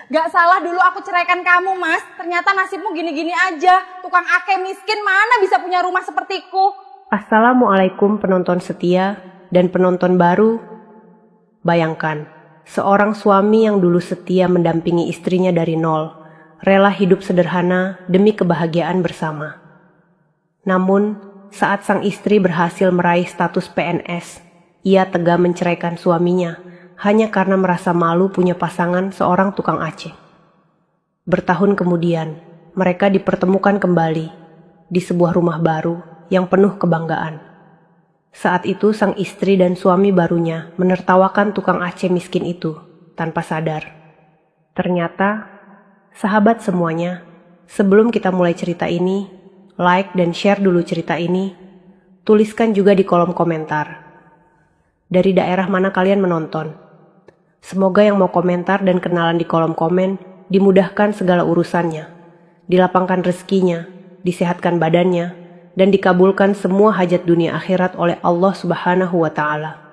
Gak salah dulu aku ceraikan kamu, Mas. Ternyata nasibmu gini-gini aja. Tukang ake miskin mana bisa punya rumah sepertiku. Assalamualaikum penonton setia dan penonton baru. Bayangkan, seorang suami yang dulu setia mendampingi istrinya dari nol, rela hidup sederhana demi kebahagiaan bersama. Namun, saat sang istri berhasil meraih status PNS, ia tega menceraikan suaminya hanya karena merasa malu punya pasangan seorang tukang Aceh. Bertahun kemudian, mereka dipertemukan kembali di sebuah rumah baru yang penuh kebanggaan. Saat itu sang istri dan suami barunya menertawakan tukang Aceh miskin itu tanpa sadar. Ternyata, sahabat semuanya, sebelum kita mulai cerita ini, like dan share dulu cerita ini, tuliskan juga di kolom komentar. Dari daerah mana kalian menonton? Semoga yang mau komentar dan kenalan di kolom komen dimudahkan segala urusannya, dilapangkan rezekinya, disehatkan badannya, dan dikabulkan semua hajat dunia akhirat oleh Allah Subhanahu wa Ta'ala.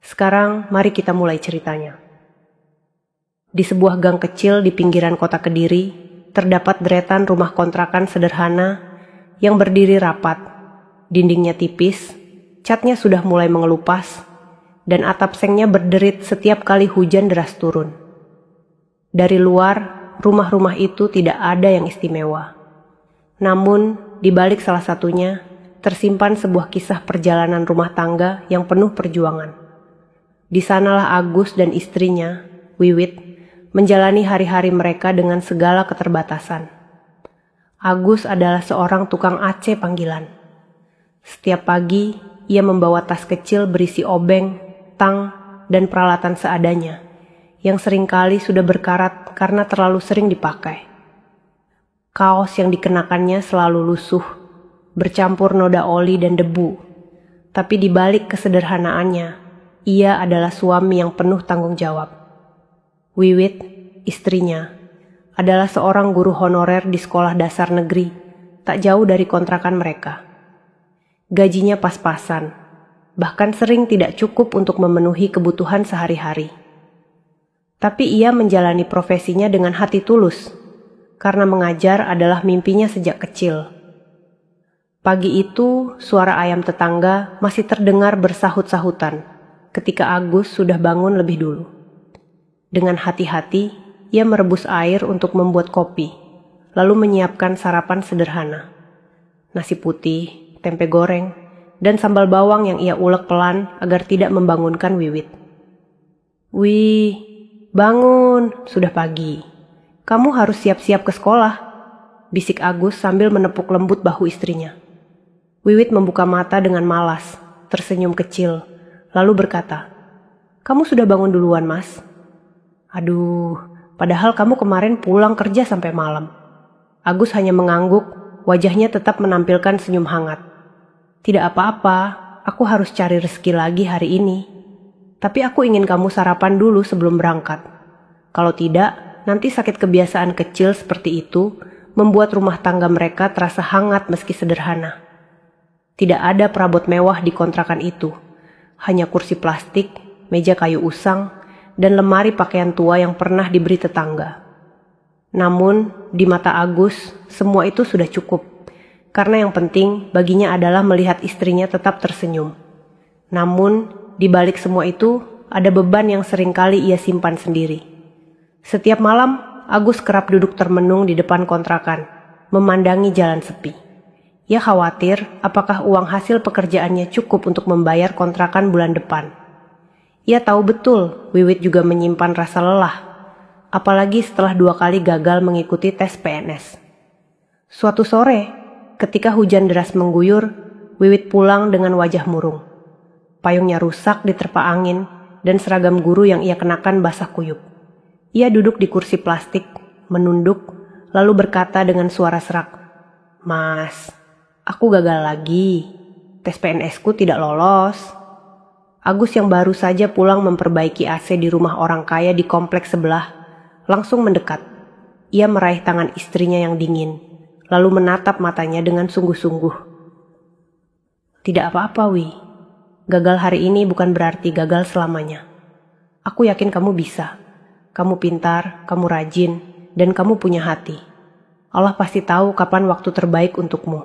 Sekarang mari kita mulai ceritanya. Di sebuah gang kecil di pinggiran kota Kediri, terdapat deretan rumah kontrakan sederhana yang berdiri rapat, dindingnya tipis, catnya sudah mulai mengelupas, dan atap sengnya berderit setiap kali hujan deras turun. Dari luar, rumah-rumah itu tidak ada yang istimewa. Namun, di balik salah satunya, tersimpan sebuah kisah perjalanan rumah tangga yang penuh perjuangan. Di sanalah Agus dan istrinya, Wiwit, menjalani hari-hari mereka dengan segala keterbatasan. Agus adalah seorang tukang Aceh panggilan. Setiap pagi, ia membawa tas kecil berisi obeng, tang, dan peralatan seadanya, yang seringkali sudah berkarat karena terlalu sering dipakai. Kaos yang dikenakannya selalu lusuh, bercampur noda oli dan debu. Tapi di balik kesederhanaannya, ia adalah suami yang penuh tanggung jawab. Wiwit, istrinya, adalah seorang guru honorer di sekolah dasar negeri, tak jauh dari kontrakan mereka. Gajinya pas-pasan, bahkan sering tidak cukup untuk memenuhi kebutuhan sehari-hari. Tapi ia menjalani profesinya dengan hati tulus, karena mengajar adalah mimpinya sejak kecil. Pagi itu, suara ayam tetangga masih terdengar bersahut-sahutan ketika Agus sudah bangun lebih dulu. Dengan hati-hati, ia merebus air untuk membuat kopi, lalu menyiapkan sarapan sederhana. Nasi putih, tempe goreng, dan sambal bawang yang ia ulek pelan agar tidak membangunkan Wiwit. "Wih, bangun, sudah pagi. Kamu harus siap-siap ke sekolah," bisik Agus sambil menepuk lembut bahu istrinya. Wiwit membuka mata dengan malas, tersenyum kecil, lalu berkata, "Kamu sudah bangun duluan, Mas." "Aduh, padahal kamu kemarin pulang kerja sampai malam." Agus hanya mengangguk, wajahnya tetap menampilkan senyum hangat. "Tidak apa-apa, aku harus cari rezeki lagi hari ini. Tapi aku ingin kamu sarapan dulu sebelum berangkat. Kalau tidak, nanti sakit kebiasaan kecil seperti itu membuat rumah tangga mereka terasa hangat meski sederhana." Tidak ada perabot mewah di kontrakan itu. Hanya kursi plastik, meja kayu usang, dan lemari pakaian tua yang pernah diberi tetangga. Namun, di mata Agus, semua itu sudah cukup. Karena yang penting baginya adalah melihat istrinya tetap tersenyum. Namun, di balik semua itu, ada beban yang seringkali ia simpan sendiri. Setiap malam, Agus kerap duduk termenung di depan kontrakan, memandangi jalan sepi. Ia khawatir apakah uang hasil pekerjaannya cukup untuk membayar kontrakan bulan depan. Ia tahu betul Wiwit juga menyimpan rasa lelah, apalagi setelah 2 kali gagal mengikuti tes PNS. Suatu sore, ketika hujan deras mengguyur, Wiwit pulang dengan wajah murung. Payungnya rusak diterpa angin dan seragam guru yang ia kenakan basah kuyup. Ia duduk di kursi plastik, menunduk, lalu berkata dengan suara serak, "Mas, aku gagal lagi. Tes PNS-ku tidak lolos." Agus yang baru saja pulang memperbaiki AC di rumah orang kaya di kompleks sebelah, langsung mendekat. Ia meraih tangan istrinya yang dingin, lalu menatap matanya dengan sungguh-sungguh. "Tidak apa-apa, Wi. Gagal hari ini bukan berarti gagal selamanya. Aku yakin kamu bisa. Kamu pintar, kamu rajin, dan kamu punya hati. Allah pasti tahu kapan waktu terbaik untukmu.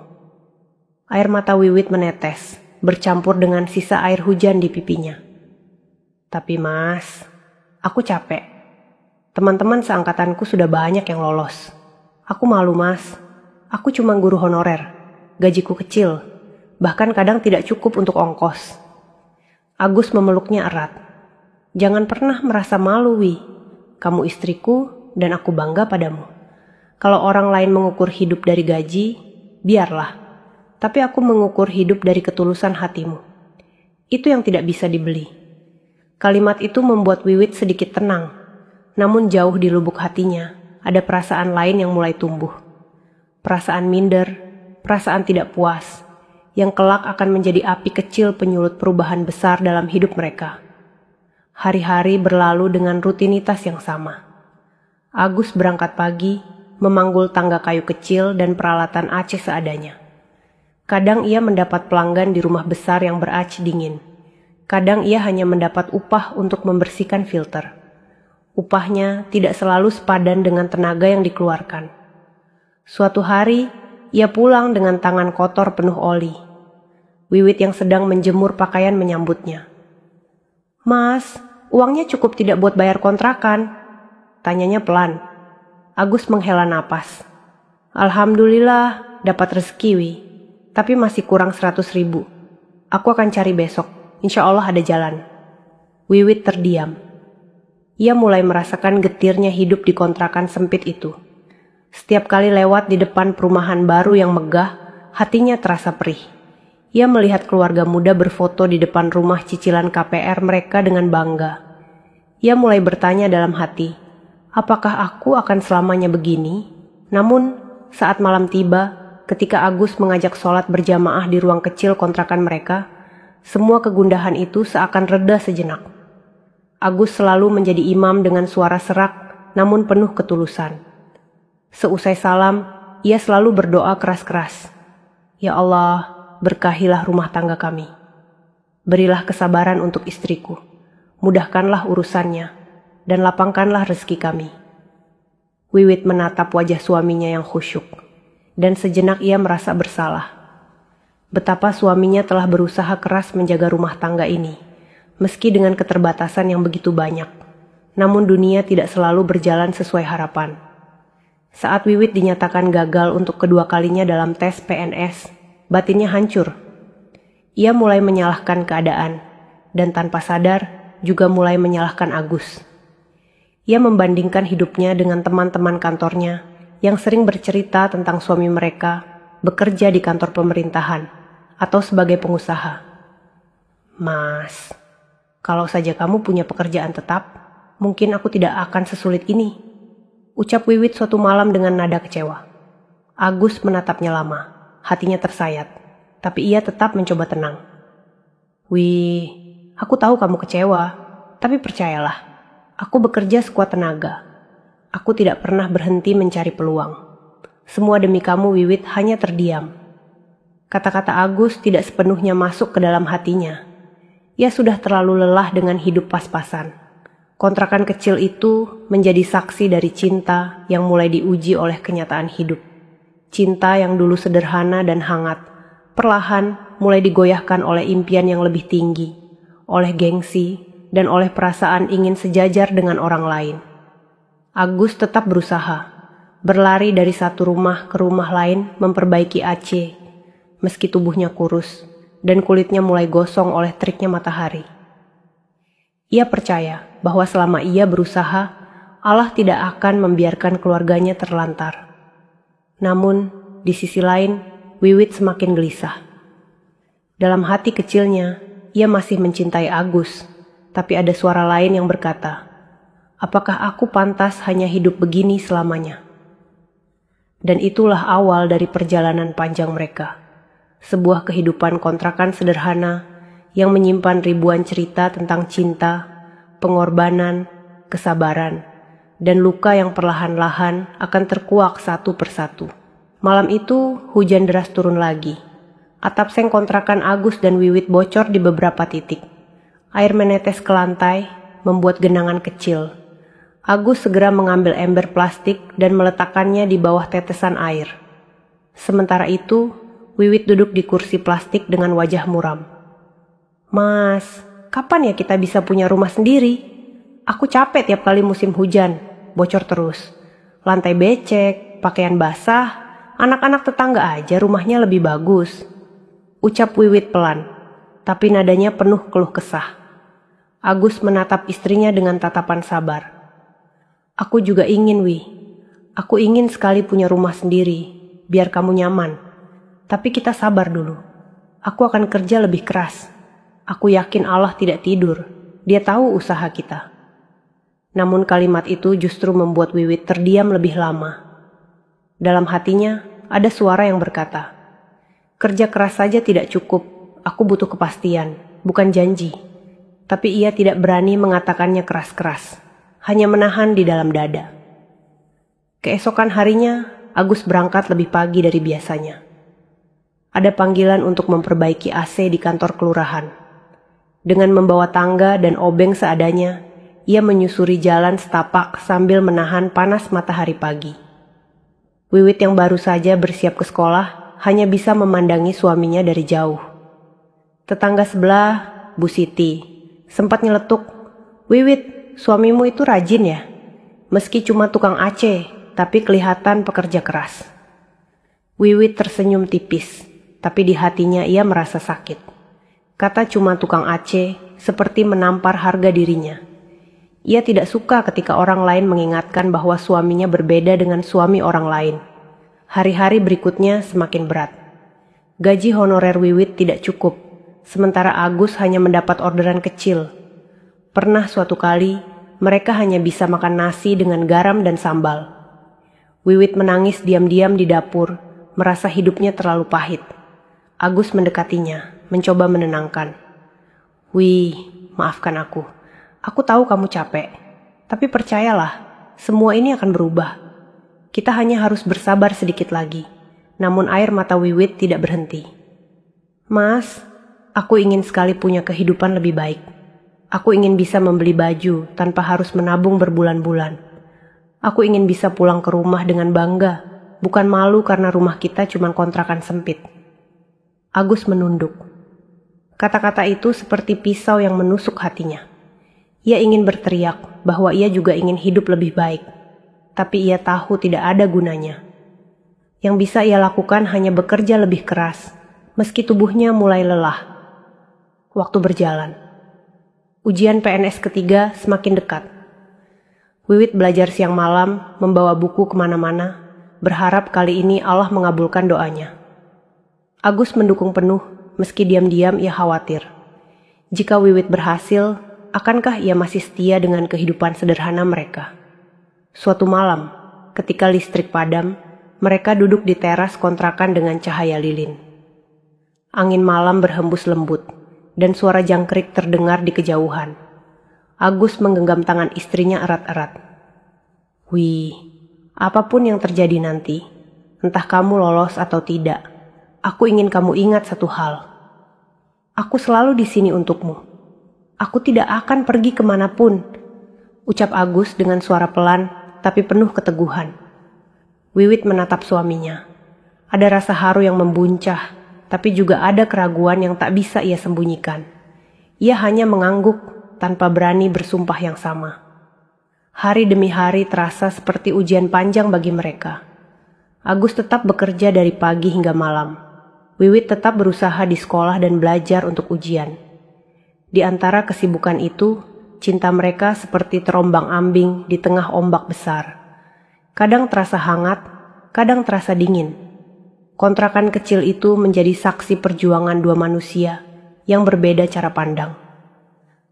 Air mata Wiwit menetes, bercampur dengan sisa air hujan di pipinya. Tapi Mas, aku capek. Teman-teman seangkatanku sudah banyak yang lolos. Aku malu Mas, aku cuma guru honorer, gajiku kecil, bahkan kadang tidak cukup untuk ongkos. Agus memeluknya erat. Jangan pernah merasa malu, Wi. Kamu istriku dan aku bangga padamu. Kalau orang lain mengukur hidup dari gaji, biarlah. Tapi aku mengukur hidup dari ketulusan hatimu. Itu yang tidak bisa dibeli. Kalimat itu membuat Wiwit sedikit tenang. Namun jauh di lubuk hatinya, ada perasaan lain yang mulai tumbuh. Perasaan minder, perasaan tidak puas, yang kelak akan menjadi api kecil penyulut perubahan besar dalam hidup mereka. Hari-hari berlalu dengan rutinitas yang sama. Agus berangkat pagi, memanggul tangga kayu kecil dan peralatan AC seadanya. Kadang ia mendapat pelanggan di rumah besar yang ber-AC dingin. Kadang ia hanya mendapat upah untuk membersihkan filter. Upahnya tidak selalu sepadan dengan tenaga yang dikeluarkan. Suatu hari, ia pulang dengan tangan kotor penuh oli. Wiwit yang sedang menjemur pakaian menyambutnya. Mas, uangnya cukup tidak buat bayar kontrakan? Tanyanya pelan. Agus menghela napas. Alhamdulillah, dapat rezeki, Wi. Tapi masih kurang 100.000. Aku akan cari besok. Insya Allah ada jalan. Wiwit terdiam. Ia mulai merasakan getirnya hidup di kontrakan sempit itu. Setiap kali lewat di depan perumahan baru yang megah, hatinya terasa perih. Ia melihat keluarga muda berfoto di depan rumah cicilan KPR mereka dengan bangga. Ia mulai bertanya dalam hati, apakah aku akan selamanya begini? Namun, saat malam tiba, ketika Agus mengajak sholat berjamaah di ruang kecil kontrakan mereka, semua kegundahan itu seakan reda sejenak. Agus selalu menjadi imam dengan suara serak, namun penuh ketulusan. Seusai salam, ia selalu berdoa keras-keras. Ya Allah, berkahilah rumah tangga kami. Berilah kesabaran untuk istriku. Mudahkanlah urusannya, dan lapangkanlah rezeki kami. Wiwit menatap wajah suaminya yang khusyuk, dan sejenak ia merasa bersalah. Betapa suaminya telah berusaha keras menjaga rumah tangga ini, meski dengan keterbatasan yang begitu banyak. Namun dunia tidak selalu berjalan sesuai harapan. Saat Wiwit dinyatakan gagal untuk kedua kalinya dalam tes PNS, batinnya hancur. Ia mulai menyalahkan keadaan, dan tanpa sadar juga mulai menyalahkan Agus. Ia membandingkan hidupnya dengan teman-teman kantornya yang sering bercerita tentang suami mereka bekerja di kantor pemerintahan atau sebagai pengusaha. Mas, kalau saja kamu punya pekerjaan tetap, mungkin aku tidak akan sesulit ini, ucap Wiwit suatu malam dengan nada kecewa. Agus menatapnya lama. Hatinya tersayat, tapi ia tetap mencoba tenang. Wih, aku tahu kamu kecewa, tapi percayalah, aku bekerja sekuat tenaga. Aku tidak pernah berhenti mencari peluang. Semua demi kamu, Wiwit hanya terdiam. Kata-kata Agus tidak sepenuhnya masuk ke dalam hatinya. Ia sudah terlalu lelah dengan hidup pas-pasan. Kontrakan kecil itu menjadi saksi dari cinta yang mulai diuji oleh kenyataan hidup. Cinta yang dulu sederhana dan hangat, perlahan mulai digoyahkan oleh impian yang lebih tinggi, oleh gengsi, dan oleh perasaan ingin sejajar dengan orang lain. Agus tetap berusaha, berlari dari satu rumah ke rumah lain memperbaiki AC, meski tubuhnya kurus, dan kulitnya mulai gosong oleh teriknya matahari. Ia percaya bahwa selama ia berusaha, Allah tidak akan membiarkan keluarganya terlantar. Namun, di sisi lain, Wiwit semakin gelisah. Dalam hati kecilnya, ia masih mencintai Agus, tapi ada suara lain yang berkata, apakah aku pantas hanya hidup begini selamanya? Dan itulah awal dari perjalanan panjang mereka. Sebuah kehidupan kontrakan sederhana yang menyimpan ribuan cerita tentang cinta, pengorbanan, kesabaran, dan luka yang perlahan-lahan akan terkuak satu persatu. Malam itu, hujan deras turun lagi. Atap seng kontrakan Agus dan Wiwit bocor di beberapa titik. Air menetes ke lantai, membuat genangan kecil. Agus segera mengambil ember plastik dan meletakkannya di bawah tetesan air. Sementara itu, Wiwit duduk di kursi plastik dengan wajah muram. "Mas, kapan ya kita bisa punya rumah sendiri? Aku capek tiap kali musim hujan, bocor terus. Lantai becek, pakaian basah, anak-anak tetangga aja rumahnya lebih bagus," ucap Wiwit pelan, tapi nadanya penuh keluh kesah. Agus menatap istrinya dengan tatapan sabar. "Aku juga ingin, Wi. Aku ingin sekali punya rumah sendiri, biar kamu nyaman. Tapi kita sabar dulu. Aku akan kerja lebih keras. Aku yakin Allah tidak tidur. Dia tahu usaha kita." Namun kalimat itu justru membuat Wiwit terdiam lebih lama. Dalam hatinya ada suara yang berkata, "Kerja keras saja tidak cukup. Aku butuh kepastian, bukan janji." Tapi ia tidak berani mengatakannya keras-keras, hanya menahan di dalam dada. Keesokan harinya, Agus berangkat lebih pagi dari biasanya. Ada panggilan untuk memperbaiki AC di kantor kelurahan. Dengan membawa tangga dan obeng seadanya, ia menyusuri jalan setapak sambil menahan panas matahari pagi. Wiwit yang baru saja bersiap ke sekolah hanya bisa memandangi suaminya dari jauh. Tetangga sebelah, Bu Siti, sempat nyeletuk, "Wiwit, suamimu itu rajin ya? Meski cuma tukang AC, tapi kelihatan pekerja keras." Wiwit tersenyum tipis, tapi di hatinya ia merasa sakit. Kata cuma tukang AC seperti menampar harga dirinya. Ia tidak suka ketika orang lain mengingatkan bahwa suaminya berbeda dengan suami orang lain. Hari-hari berikutnya semakin berat. Gaji honorer Wiwit tidak cukup, sementara Agus hanya mendapat orderan kecil. Pernah suatu kali, mereka hanya bisa makan nasi dengan garam dan sambal. Wiwit menangis diam-diam di dapur, merasa hidupnya terlalu pahit. Agus mendekatinya, mencoba menenangkan. "Wih, maafkan aku. Aku tahu kamu capek. Tapi percayalah, semua ini akan berubah. Kita hanya harus bersabar sedikit lagi." Namun air mata Wiwit tidak berhenti. "Mas, aku ingin sekali punya kehidupan lebih baik. Aku ingin bisa membeli baju tanpa harus menabung berbulan-bulan. Aku ingin bisa pulang ke rumah dengan bangga, bukan malu karena rumah kita cuma kontrakan sempit." Agus menunduk. Kata-kata itu seperti pisau yang menusuk hatinya. Ia ingin berteriak bahwa ia juga ingin hidup lebih baik, tapi ia tahu tidak ada gunanya. Yang bisa ia lakukan hanya bekerja lebih keras, meski tubuhnya mulai lelah. Waktu berjalan. Ujian PNS ketiga semakin dekat. Wiwit belajar siang malam, membawa buku kemana-mana, berharap kali ini Allah mengabulkan doanya. Agus mendukung penuh, meski diam-diam ia khawatir. Jika Wiwit berhasil, akankah ia masih setia dengan kehidupan sederhana mereka? Suatu malam, ketika listrik padam, mereka duduk di teras kontrakan dengan cahaya lilin. Angin malam berhembus lembut, dan suara jangkrik terdengar di kejauhan. Agus menggenggam tangan istrinya erat-erat. "Wih, apapun yang terjadi nanti, entah kamu lolos atau tidak, aku ingin kamu ingat satu hal. Aku selalu di sini untukmu. Aku tidak akan pergi kemanapun," ucap Agus dengan suara pelan tapi penuh keteguhan. Wiwit menatap suaminya. Ada rasa haru yang membuncah, tapi juga ada keraguan yang tak bisa ia sembunyikan. Ia hanya mengangguk tanpa berani bersumpah yang sama. Hari demi hari terasa seperti ujian panjang bagi mereka. Agus tetap bekerja dari pagi hingga malam. Wiwit tetap berusaha di sekolah dan belajar untuk ujian. Di antara kesibukan itu, cinta mereka seperti terombang-ambing di tengah ombak besar. Kadang terasa hangat, kadang terasa dingin. Kontrakan kecil itu menjadi saksi perjuangan dua manusia yang berbeda cara pandang.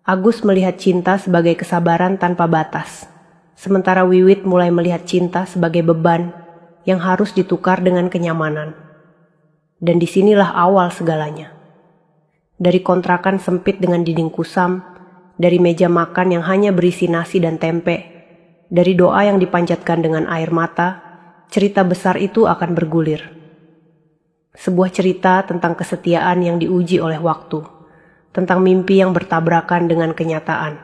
Agus melihat cinta sebagai kesabaran tanpa batas, sementara Wiwit mulai melihat cinta sebagai beban yang harus ditukar dengan kenyamanan. Dan disinilah awal segalanya. Dari kontrakan sempit dengan dinding kusam, dari meja makan yang hanya berisi nasi dan tempe, dari doa yang dipanjatkan dengan air mata, cerita besar itu akan bergulir. Sebuah cerita tentang kesetiaan yang diuji oleh waktu, tentang mimpi yang bertabrakan dengan kenyataan,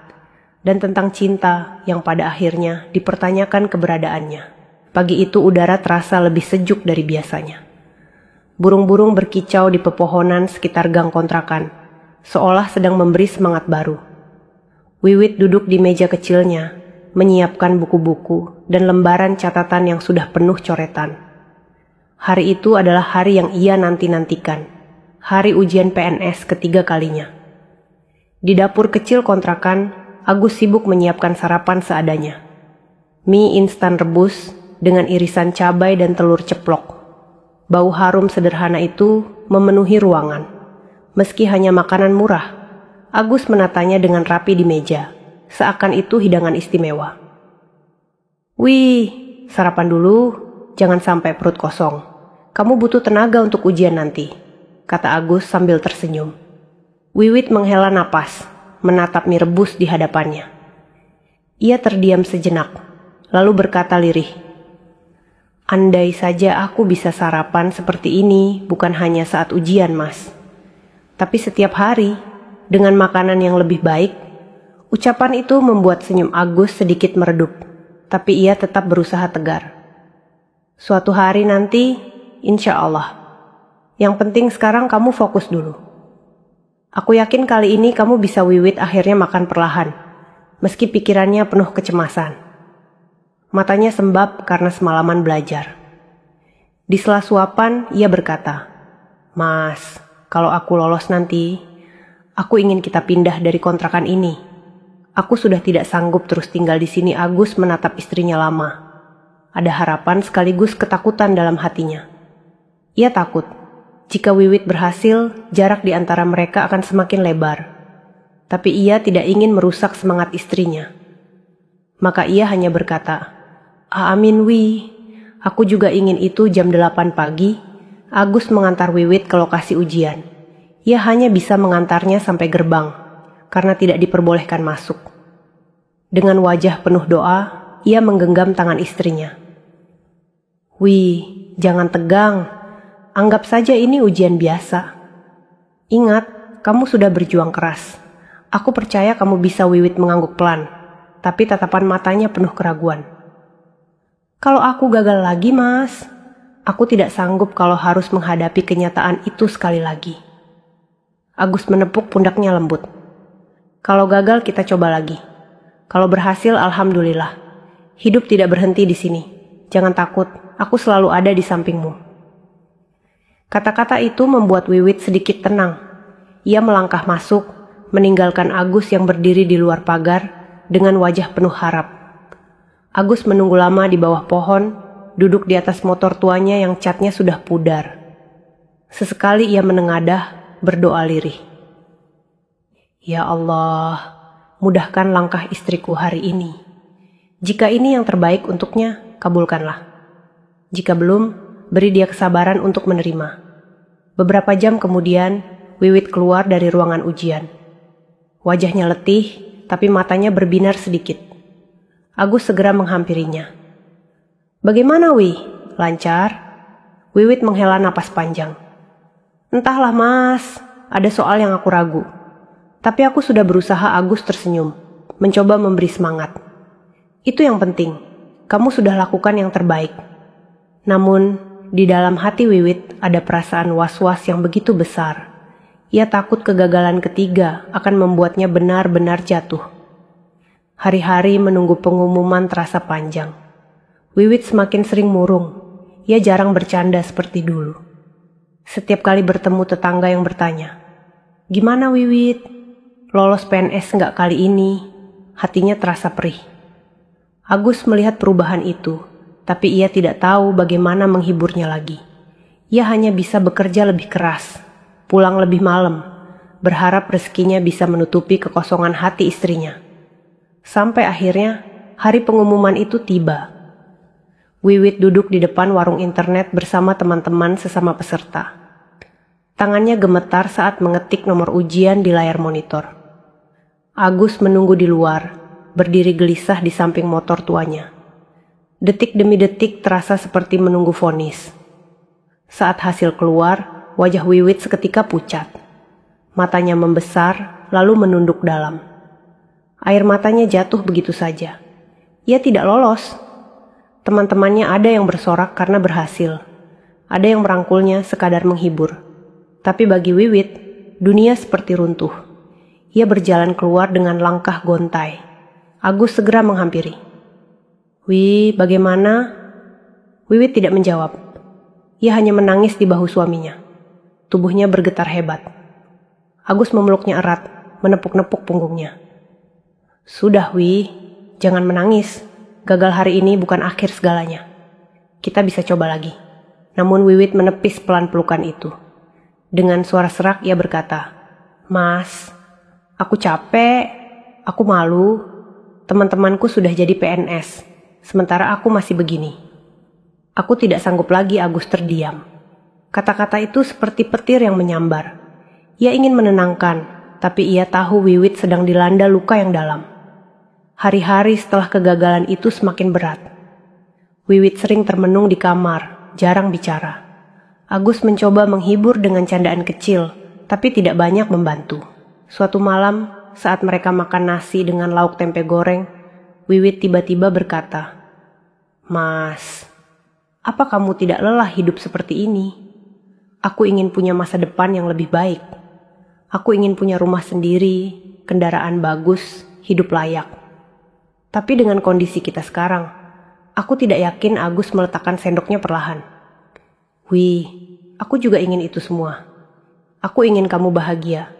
dan tentang cinta yang pada akhirnya dipertanyakan keberadaannya. Pagi itu udara terasa lebih sejuk dari biasanya. Burung-burung berkicau di pepohonan sekitar gang kontrakan, seolah sedang memberi semangat baru. Wiwit duduk di meja kecilnya, menyiapkan buku-buku dan lembaran catatan yang sudah penuh coretan. Hari itu adalah hari yang ia nanti-nantikan, hari ujian PNS ketiga kalinya. Di dapur kecil kontrakan, Agus sibuk menyiapkan sarapan seadanya. Mie instan rebus dengan irisan cabai dan telur ceplok. Bau harum sederhana itu memenuhi ruangan. Meski hanya makanan murah, Agus menatanya dengan rapi di meja, seakan itu hidangan istimewa. "Wih, sarapan dulu, jangan sampai perut kosong. Kamu butuh tenaga untuk ujian nanti," kata Agus sambil tersenyum. Wiwit menghela napas, menatap mie rebus di hadapannya. Ia terdiam sejenak, lalu berkata lirih, "Andai saja aku bisa sarapan seperti ini bukan hanya saat ujian, Mas. Tapi setiap hari, dengan makanan yang lebih baik." Ucapan itu membuat senyum Agus sedikit meredup, tapi ia tetap berusaha tegar. "Suatu hari nanti, insya Allah. Yang penting sekarang kamu fokus dulu. Aku yakin kali ini kamu bisa." Wiwit akhirnya makan perlahan, meski pikirannya penuh kecemasan. Matanya sembab karena semalaman belajar. Di sela suapan, ia berkata, "Mas, kalau aku lolos nanti, aku ingin kita pindah dari kontrakan ini. Aku sudah tidak sanggup terus tinggal di sini." Agus menatap istrinya lama. Ada harapan sekaligus ketakutan dalam hatinya. Ia takut, jika Wiwit berhasil, jarak di antara mereka akan semakin lebar. Tapi ia tidak ingin merusak semangat istrinya. Maka ia hanya berkata, "Amin, Wi. Aku juga ingin itu." Jam 8 pagi, Agus mengantar Wiwit ke lokasi ujian. Ia hanya bisa mengantarnya sampai gerbang, karena tidak diperbolehkan masuk. Dengan wajah penuh doa, ia menggenggam tangan istrinya. "Wih, jangan tegang. Anggap saja ini ujian biasa. Ingat, kamu sudah berjuang keras. Aku percaya kamu bisa." Wiwit mengangguk pelan, tapi tatapan matanya penuh keraguan. "Kalau aku gagal lagi, Mas, aku tidak sanggup kalau harus menghadapi kenyataan itu sekali lagi." Agus menepuk pundaknya lembut. "Kalau gagal kita coba lagi. Kalau berhasil, alhamdulillah. Hidup tidak berhenti di sini. Jangan takut, aku selalu ada di sampingmu." Kata-kata itu membuat Wiwit sedikit tenang. Ia melangkah masuk, meninggalkan Agus yang berdiri di luar pagar dengan wajah penuh harap. Agus menunggu lama di bawah pohon, duduk di atas motor tuanya yang catnya sudah pudar. Sesekali ia menengadah, berdoa lirih. "Ya Allah, mudahkan langkah istriku hari ini. Jika ini yang terbaik untuknya, kabulkanlah. Jika belum, beri dia kesabaran untuk menerima." Beberapa jam kemudian, Wiwit keluar dari ruangan ujian. Wajahnya letih, tapi matanya berbinar sedikit. Agus segera menghampirinya. "Bagaimana, Wi? Lancar?" Wiwit menghela napas panjang. "Entahlah, Mas, ada soal yang aku ragu. Tapi aku sudah berusaha." Agus tersenyum, mencoba memberi semangat. "Itu yang penting, kamu sudah lakukan yang terbaik." Namun, di dalam hati Wiwit ada perasaan was-was yang begitu besar. Ia takut kegagalan ketiga akan membuatnya benar-benar jatuh. Hari-hari menunggu pengumuman terasa panjang. Wiwit semakin sering murung. Ia jarang bercanda seperti dulu. Setiap kali bertemu tetangga yang bertanya, "Gimana, Wiwit? Lolos PNS nggak kali ini?" Hatinya terasa perih. Agus melihat perubahan itu, tapi ia tidak tahu bagaimana menghiburnya lagi. Ia hanya bisa bekerja lebih keras, pulang lebih malam, berharap rezekinya bisa menutupi kekosongan hati istrinya. Sampai akhirnya, hari pengumuman itu tiba. Wiwit duduk di depan warung internet bersama teman-teman sesama peserta. Tangannya gemetar saat mengetik nomor ujian di layar monitor. Agus menunggu di luar, berdiri gelisah di samping motor tuanya. Detik demi detik terasa seperti menunggu vonis. Saat hasil keluar, wajah Wiwit seketika pucat. Matanya membesar, lalu menunduk dalam. Air matanya jatuh begitu saja. Ia tidak lolos. Teman-temannya ada yang bersorak karena berhasil. Ada yang merangkulnya sekadar menghibur. Tapi bagi Wiwit, dunia seperti runtuh. Ia berjalan keluar dengan langkah gontai. Agus segera menghampiri. "Wi, bagaimana?" Wiwit tidak menjawab. Ia hanya menangis di bahu suaminya. Tubuhnya bergetar hebat. Agus memeluknya erat, menepuk-nepuk punggungnya. "Sudah, Wi, jangan menangis. Gagal hari ini bukan akhir segalanya. Kita bisa coba lagi." Namun Wiwit menepis pelan pelukan itu. Dengan suara serak ia berkata, "Mas, aku capek, aku malu. Teman-temanku sudah jadi PNS, sementara aku masih begini." Aku tidak sanggup lagi. Agus terdiam. Kata-kata itu seperti petir yang menyambar. Ia ingin menenangkan, tapi ia tahu Wiwit sedang dilanda luka yang dalam. Hari-hari setelah kegagalan itu semakin berat. Wiwit sering termenung di kamar, jarang bicara. Agus mencoba menghibur dengan candaan kecil, tapi tidak banyak membantu. Suatu malam, saat mereka makan nasi dengan lauk tempe goreng, Wiwit tiba-tiba berkata, "Mas, apa kamu tidak lelah hidup seperti ini? Aku ingin punya masa depan yang lebih baik. Aku ingin punya rumah sendiri, kendaraan bagus, hidup layak. Tapi dengan kondisi kita sekarang, aku tidak yakin." Agus meletakkan sendoknya perlahan. "Wih, aku juga ingin itu semua. Aku ingin kamu bahagia.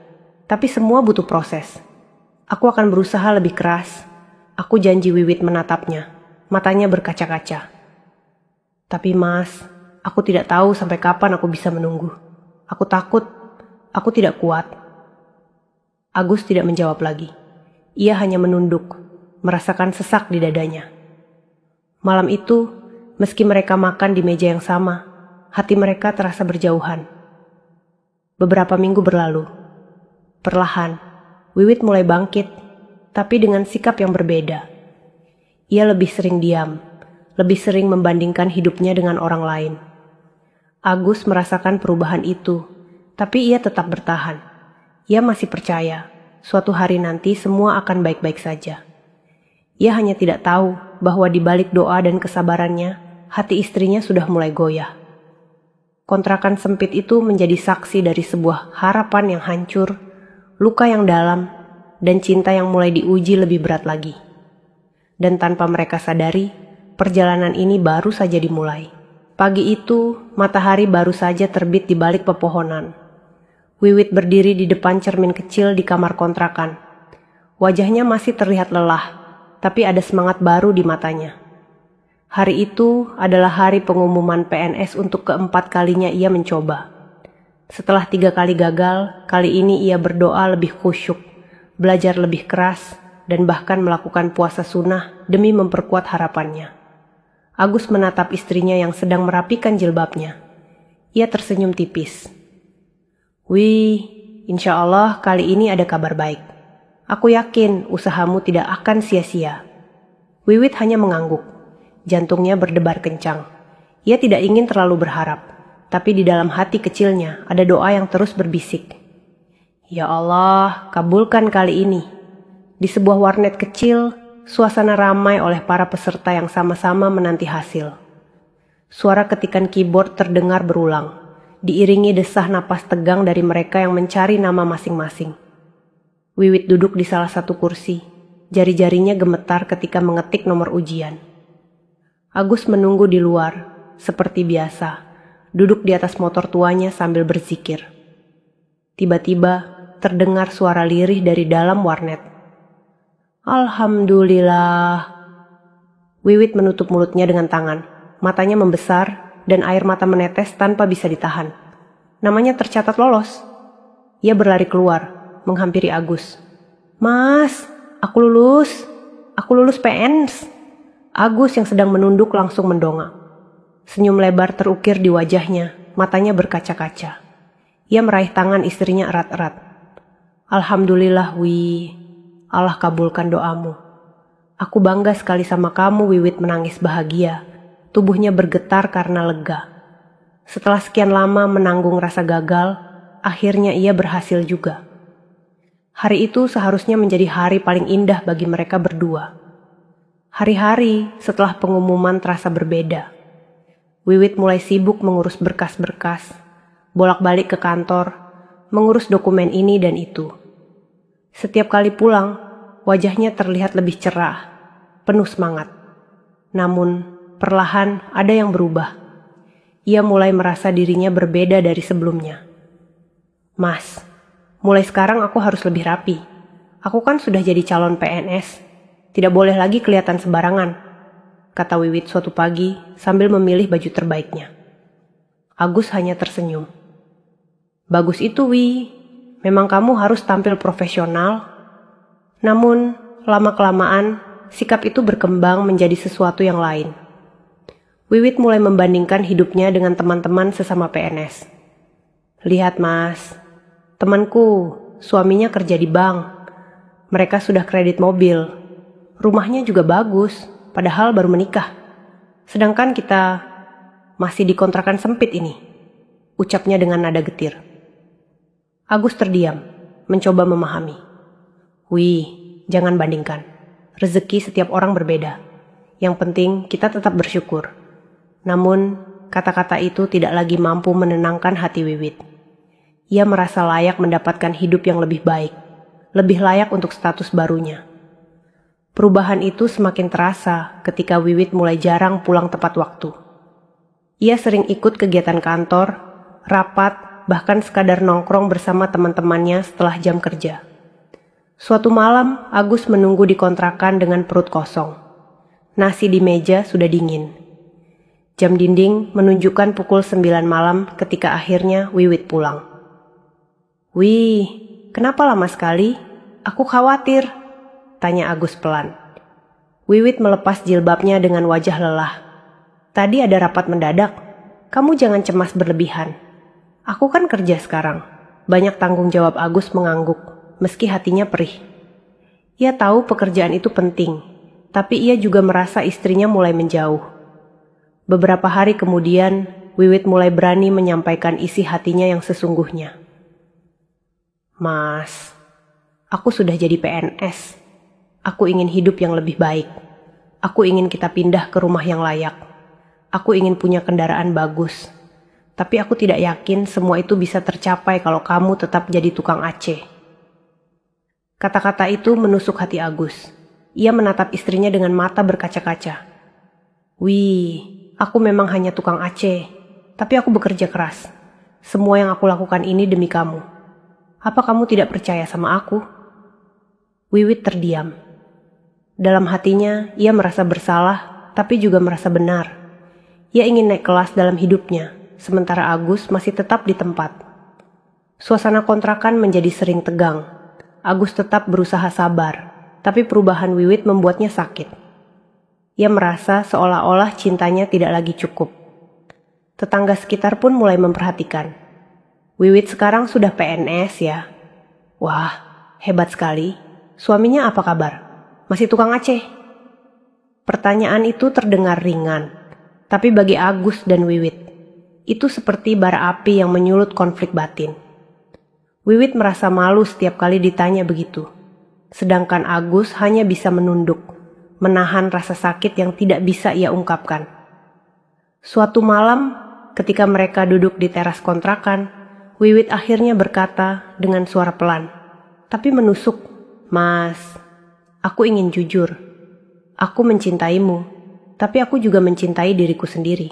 Tapi semua butuh proses. Aku akan berusaha lebih keras." Aku janji. Wiwit menatapnya. Matanya berkaca-kaca. "Tapi Mas, aku tidak tahu sampai kapan aku bisa menunggu. Aku takut, aku tidak kuat." Agus tidak menjawab lagi. Ia hanya menunduk, merasakan sesak di dadanya. Malam itu, meski mereka makan di meja yang sama, hati mereka terasa berjauhan. Beberapa minggu berlalu. Perlahan, Wiwit mulai bangkit, tapi dengan sikap yang berbeda. Ia lebih sering diam, lebih sering membandingkan hidupnya dengan orang lain. Agus merasakan perubahan itu, tapi ia tetap bertahan. Ia masih percaya, suatu hari nanti semua akan baik-baik saja. Ia hanya tidak tahu bahwa di balik doa dan kesabarannya, hati istrinya sudah mulai goyah. Kontrakan sempit itu menjadi saksi dari sebuah harapan yang hancur, luka yang dalam, dan cinta yang mulai diuji lebih berat lagi. Dan tanpa mereka sadari, perjalanan ini baru saja dimulai. Pagi itu, matahari baru saja terbit di balik pepohonan. Wiwit berdiri di depan cermin kecil di kamar kontrakan. Wajahnya masih terlihat lelah, tapi ada semangat baru di matanya. Hari itu adalah hari pengumuman PNS untuk keempat kalinya ia mencoba. Setelah 3 kali gagal, kali ini ia berdoa lebih khusyuk, belajar lebih keras, dan bahkan melakukan puasa sunnah demi memperkuat harapannya. Agus menatap istrinya yang sedang merapikan jilbabnya. Ia tersenyum tipis. "Wih, insya Allah kali ini ada kabar baik. Aku yakin usahamu tidak akan sia-sia." Wiwit hanya mengangguk. Jantungnya berdebar kencang. Ia tidak ingin terlalu berharap, tapi di dalam hati kecilnya ada doa yang terus berbisik. "Ya Allah, kabulkan kali ini." Di sebuah warnet kecil, suasana ramai oleh para peserta yang sama-sama menanti hasil. Suara ketikan keyboard terdengar berulang, diiringi desah napas tegang dari mereka yang mencari nama masing-masing. Wiwit duduk di salah satu kursi, jari-jarinya gemetar ketika mengetik nomor ujian. Agus menunggu di luar, seperti biasa, duduk di atas motor tuanya sambil berzikir. Tiba-tiba terdengar suara lirih dari dalam warnet. "Alhamdulillah." Wiwit menutup mulutnya dengan tangan, matanya membesar dan air mata menetes tanpa bisa ditahan. Namanya tercatat lolos. Ia berlari keluar, menghampiri Agus. "Mas, aku lulus PNS." Agus yang sedang menunduk langsung mendongak. Senyum lebar terukir di wajahnya, matanya berkaca-kaca. Ia meraih tangan istrinya erat-erat. "Alhamdulillah, Wi. Allah kabulkan doamu. Aku bangga sekali sama kamu." Wiwit menangis bahagia. Tubuhnya bergetar karena lega. Setelah sekian lama menanggung rasa gagal, akhirnya ia berhasil juga. Hari itu seharusnya menjadi hari paling indah bagi mereka berdua. Hari-hari setelah pengumuman terasa berbeda. Wiwit mulai sibuk mengurus berkas-berkas, bolak-balik ke kantor, mengurus dokumen ini dan itu. Setiap kali pulang, wajahnya terlihat lebih cerah, penuh semangat. Namun, perlahan ada yang berubah. Ia mulai merasa dirinya berbeda dari sebelumnya. Mas, mulai sekarang aku harus lebih rapi. Aku kan sudah jadi calon PNS, tidak boleh lagi kelihatan sembarangan, kata Wiwit suatu pagi sambil memilih baju terbaiknya. Agus hanya tersenyum. Bagus itu, Wi. Memang kamu harus tampil profesional. Namun, lama-kelamaan, sikap itu berkembang menjadi sesuatu yang lain. Wiwit mulai membandingkan hidupnya dengan teman-teman sesama PNS. Lihat mas, temanku, suaminya kerja di bank. Mereka sudah kredit mobil. Rumahnya juga bagus, padahal baru menikah. Sedangkan kita masih di kontrakan sempit ini, ucapnya dengan nada getir. Agus terdiam, mencoba memahami. Wih, jangan bandingkan. Rezeki setiap orang berbeda. Yang penting kita tetap bersyukur. Namun, kata-kata itu tidak lagi mampu menenangkan hati Wiwit. Ia merasa layak mendapatkan hidup yang lebih baik, lebih layak untuk status barunya. Perubahan itu semakin terasa ketika Wiwit mulai jarang pulang tepat waktu. Ia sering ikut kegiatan kantor, rapat, bahkan sekadar nongkrong bersama teman-temannya setelah jam kerja. Suatu malam, Agus menunggu di kontrakan dengan perut kosong. Nasi di meja sudah dingin. Jam dinding menunjukkan pukul 9 malam ketika akhirnya Wiwit pulang. Wih, kenapa lama sekali? Aku khawatir, tanya Agus pelan. Wiwit melepas jilbabnya dengan wajah lelah. Tadi ada rapat mendadak. Kamu jangan cemas berlebihan. Aku kan kerja sekarang. Banyak tanggung jawab. Agus mengangguk, meski hatinya perih. Ia tahu pekerjaan itu penting, tapi ia juga merasa istrinya mulai menjauh. Beberapa hari kemudian, Wiwit mulai berani menyampaikan isi hatinya yang sesungguhnya. Mas, aku sudah jadi PNS. Aku ingin hidup yang lebih baik. Aku ingin kita pindah ke rumah yang layak. Aku ingin punya kendaraan bagus. Tapi aku tidak yakin semua itu bisa tercapai kalau kamu tetap jadi tukang AC. Kata-kata itu menusuk hati Agus. Ia menatap istrinya dengan mata berkaca-kaca. Wih, aku memang hanya tukang AC, tapi aku bekerja keras. Semua yang aku lakukan ini demi kamu. Apa kamu tidak percaya sama aku? Wiwit terdiam. Dalam hatinya, ia merasa bersalah, tapi juga merasa benar. Ia ingin naik kelas dalam hidupnya, sementara Agus masih tetap di tempat. Suasana kontrakan menjadi sering tegang. Agus tetap berusaha sabar, tapi perubahan Wiwit membuatnya sakit. Ia merasa seolah-olah cintanya tidak lagi cukup. Tetangga sekitar pun mulai memperhatikan. Wiwit sekarang sudah PNS ya. Wah, hebat sekali. Suaminya apa kabar? Masih tukang Aceh? Pertanyaan itu terdengar ringan, tapi bagi Agus dan Wiwit, itu seperti bara api yang menyulut konflik batin. Wiwit merasa malu setiap kali ditanya begitu, sedangkan Agus hanya bisa menunduk, menahan rasa sakit yang tidak bisa ia ungkapkan. Suatu malam, ketika mereka duduk di teras kontrakan, Wiwit akhirnya berkata dengan suara pelan, tapi menusuk, Mas, aku ingin jujur. Aku mencintaimu, tapi aku juga mencintai diriku sendiri.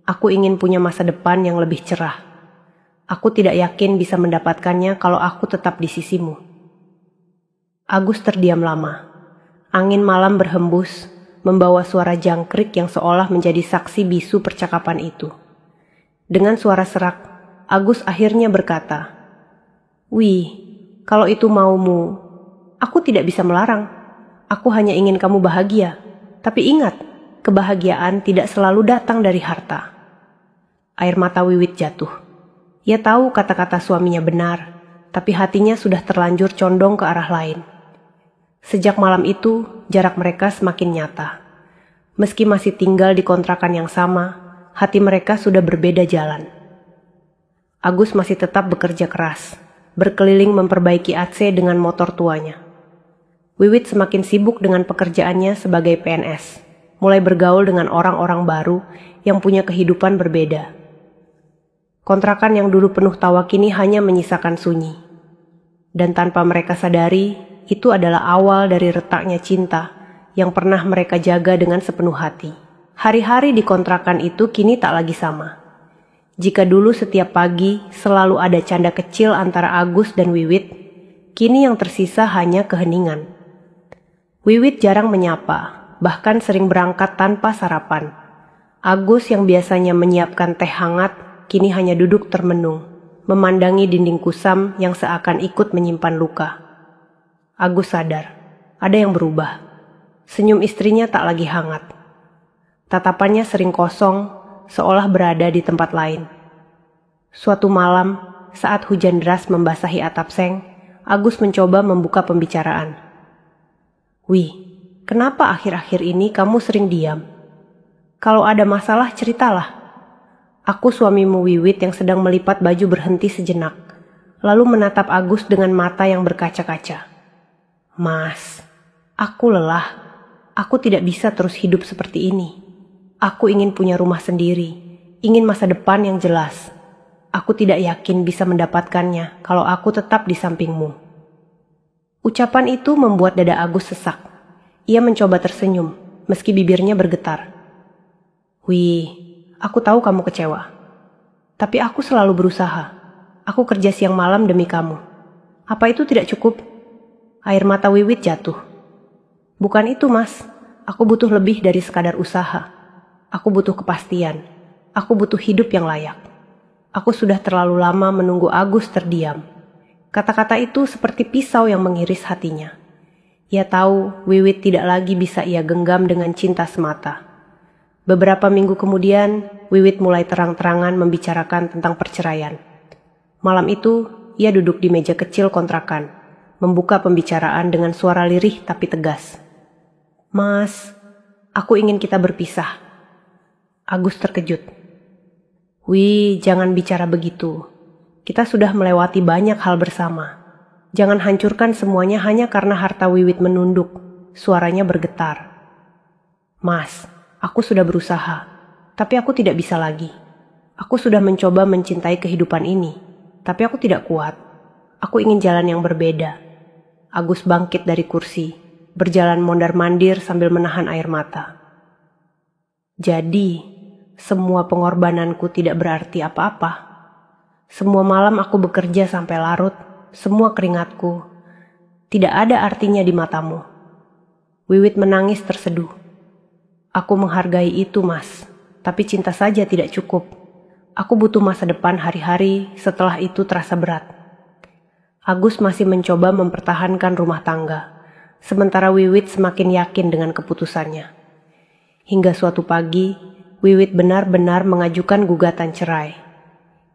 Aku ingin punya masa depan yang lebih cerah. Aku tidak yakin bisa mendapatkannya kalau aku tetap di sisimu. Agus terdiam lama. Angin malam berhembus, membawa suara jangkrik yang seolah menjadi saksi bisu percakapan itu. Dengan suara serak, Agus akhirnya berkata, Wih, kalau itu maumu, aku tidak bisa melarang. Aku hanya ingin kamu bahagia. Tapi ingat, kebahagiaan tidak selalu datang dari harta. Air mata Wiwit jatuh. Ia tahu kata-kata suaminya benar, tapi hatinya sudah terlanjur condong ke arah lain. Sejak malam itu, jarak mereka semakin nyata. Meski masih tinggal di kontrakan yang sama, hati mereka sudah berbeda jalan. Agus masih tetap bekerja keras, berkeliling memperbaiki AC dengan motor tuanya. Wiwit semakin sibuk dengan pekerjaannya sebagai PNS, mulai bergaul dengan orang-orang baru yang punya kehidupan berbeda. Kontrakan yang dulu penuh tawa kini hanya menyisakan sunyi. Dan tanpa mereka sadari, itu adalah awal dari retaknya cinta yang pernah mereka jaga dengan sepenuh hati. Hari-hari di kontrakan itu kini tak lagi sama. Jika dulu setiap pagi selalu ada canda kecil antara Agus dan Wiwit, kini yang tersisa hanya keheningan. Wiwit jarang menyapa, bahkan sering berangkat tanpa sarapan. Agus yang biasanya menyiapkan teh hangat, kini hanya duduk termenung, memandangi dinding kusam yang seakan ikut menyimpan luka. Agus sadar, ada yang berubah. Senyum istrinya tak lagi hangat. Tatapannya sering kosong, seolah berada di tempat lain. Suatu malam, saat hujan deras membasahi atap seng, Agus mencoba membuka pembicaraan. "Wih, kenapa akhir-akhir ini kamu sering diam? Kalau ada masalah ceritalah." Aku suamimu Wiwit yang sedang melipat baju berhenti sejenak, lalu menatap Agus dengan mata yang berkaca-kaca. "Mas, aku lelah. Aku tidak bisa terus hidup seperti ini. Aku ingin punya rumah sendiri, ingin masa depan yang jelas. Aku tidak yakin bisa mendapatkannya kalau aku tetap di sampingmu." Ucapan itu membuat dada Agus sesak. Ia mencoba tersenyum, meski bibirnya bergetar. "Wih, aku tahu kamu kecewa. Tapi aku selalu berusaha. Aku kerja siang malam demi kamu. Apa itu tidak cukup?" Air mata Wiwit jatuh. "Bukan itu, Mas. Aku butuh lebih dari sekadar usaha. Aku butuh kepastian. Aku butuh hidup yang layak. Aku sudah terlalu lama menunggu Agus terdiam." Kata-kata itu seperti pisau yang mengiris hatinya. Ia tahu Wiwit tidak lagi bisa ia genggam dengan cinta semata. Beberapa minggu kemudian, Wiwit mulai terang-terangan membicarakan tentang perceraian. Malam itu, ia duduk di meja kecil kontrakan, membuka pembicaraan dengan suara lirih tapi tegas. "Mas, aku ingin kita berpisah." Agus terkejut. "Wih, jangan bicara begitu. Kita sudah melewati banyak hal bersama. Jangan hancurkan semuanya hanya karena harta." Wiwit menunduk, suaranya bergetar. "Mas, aku sudah berusaha, tapi aku tidak bisa lagi. Aku sudah mencoba mencintai kehidupan ini, tapi aku tidak kuat. Aku ingin jalan yang berbeda." Agus bangkit dari kursi, berjalan mondar-mandir sambil menahan air mata. "Jadi, semua pengorbananku tidak berarti apa-apa. Semua malam aku bekerja sampai larut, semua keringatku tidak ada artinya di matamu." Wiwit menangis terseduh. "Aku menghargai itu, Mas, tapi cinta saja tidak cukup. Aku butuh masa depan hari-hari setelah itu terasa berat." Agus masih mencoba mempertahankan rumah tangga, sementara Wiwit semakin yakin dengan keputusannya. Hingga suatu pagi, Wiwit benar-benar mengajukan gugatan cerai.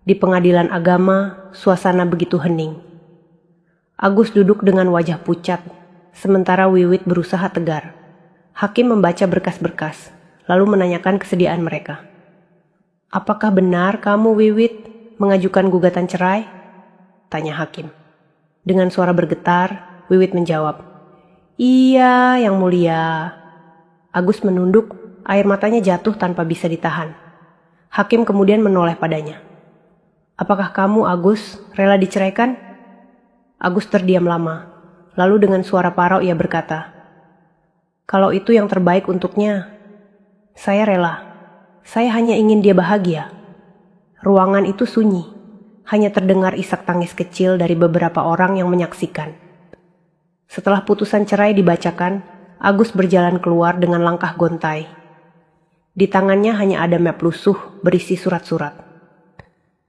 Di pengadilan agama, suasana begitu hening. Agus duduk dengan wajah pucat, sementara Wiwit berusaha tegar. Hakim membaca berkas-berkas, lalu menanyakan kesediaan mereka. "Apakah benar kamu, Wiwit, mengajukan gugatan cerai?" tanya hakim. Dengan suara bergetar, Wiwit menjawab, "Iya, Yang Mulia." Agus menunduk. Air matanya jatuh tanpa bisa ditahan. Hakim kemudian menoleh padanya. "Apakah kamu, Agus, rela diceraikan?" Agus terdiam lama. Lalu dengan suara parau ia berkata, "Kalau itu yang terbaik untuknya, saya rela. Saya hanya ingin dia bahagia." Ruangan itu sunyi. Hanya terdengar isak tangis kecil dari beberapa orang yang menyaksikan. Setelah putusan cerai dibacakan, Agus berjalan keluar dengan langkah gontai. Di tangannya hanya ada map lusuh berisi surat-surat.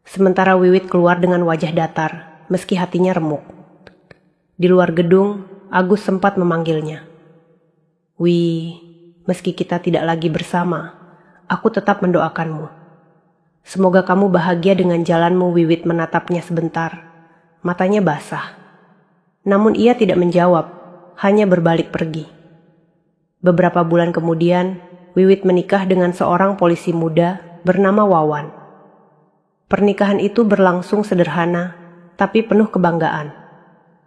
Sementara Wiwit keluar dengan wajah datar, meski hatinya remuk. Di luar gedung, Agus sempat memanggilnya. "Wih, meski kita tidak lagi bersama, aku tetap mendoakanmu. Semoga kamu bahagia dengan jalanmu." Wiwit menatapnya sebentar. Matanya basah. Namun ia tidak menjawab, hanya berbalik pergi. Beberapa bulan kemudian, Wiwit menikah dengan seorang polisi muda bernama Wawan. Pernikahan itu berlangsung sederhana, tapi penuh kebanggaan.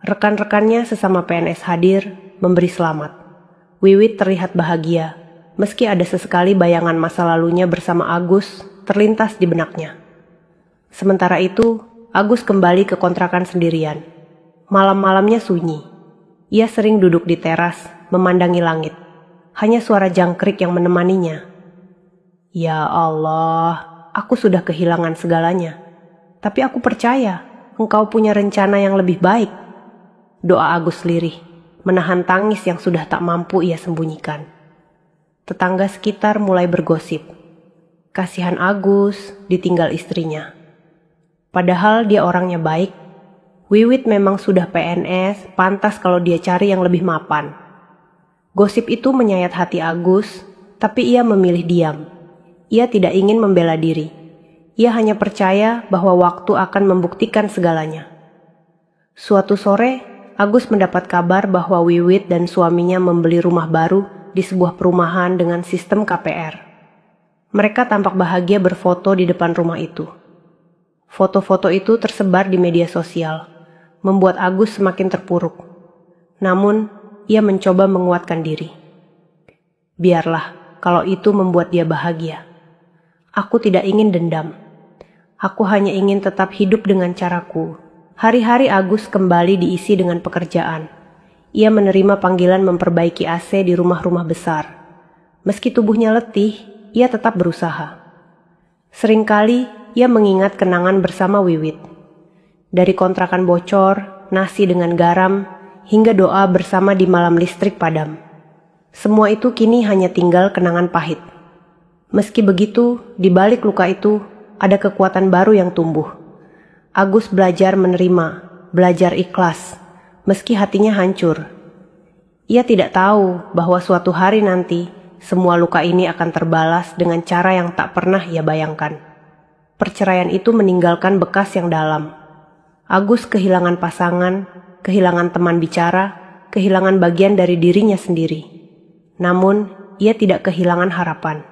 Rekan-rekannya sesama PNS hadir, memberi selamat. Wiwit terlihat bahagia, meski ada sesekali bayangan masa lalunya bersama Agus terlintas di benaknya. Sementara itu, Agus kembali ke kontrakan sendirian. Malam-malamnya sunyi. Ia sering duduk di teras, memandangi langit. Hanya suara jangkrik yang menemaninya. Ya Allah, aku sudah kehilangan segalanya. Tapi aku percaya engkau punya rencana yang lebih baik. Doa Agus lirih, menahan tangis yang sudah tak mampu ia sembunyikan. Tetangga sekitar mulai bergosip. Kasihan Agus ditinggal istrinya. Padahal dia orangnya baik. Wiwit memang sudah PNS, pantas kalau dia cari yang lebih mapan. Gosip itu menyayat hati Agus, tapi ia memilih diam. Ia tidak ingin membela diri. Ia hanya percaya bahwa waktu akan membuktikan segalanya. Suatu sore, Agus mendapat kabar bahwa Wiwit dan suaminya membeli rumah baru di sebuah perumahan dengan sistem KPR. Mereka tampak bahagia berfoto di depan rumah itu. Foto-foto itu tersebar di media sosial, membuat Agus semakin terpuruk. Namun, ia mencoba menguatkan diri. Biarlah kalau itu membuat dia bahagia. Aku tidak ingin dendam. Aku hanya ingin tetap hidup dengan caraku. Hari-hari Agus kembali diisi dengan pekerjaan. Ia menerima panggilan memperbaiki AC di rumah-rumah besar. Meski tubuhnya letih, ia tetap berusaha. Seringkali ia mengingat kenangan bersama Wiwit. Dari kontrakan bocor, nasi dengan garam, hingga doa bersama di malam listrik padam. Semua itu kini hanya tinggal kenangan pahit. Meski begitu, di balik luka itu ada kekuatan baru yang tumbuh. Agus belajar menerima, belajar ikhlas, meski hatinya hancur. Ia tidak tahu bahwa suatu hari nanti semua luka ini akan terbalas dengan cara yang tak pernah ia bayangkan. Perceraian itu meninggalkan bekas yang dalam. Agus kehilangan pasangan, kehilangan teman bicara, kehilangan bagian dari dirinya sendiri. Namun, ia tidak kehilangan harapan.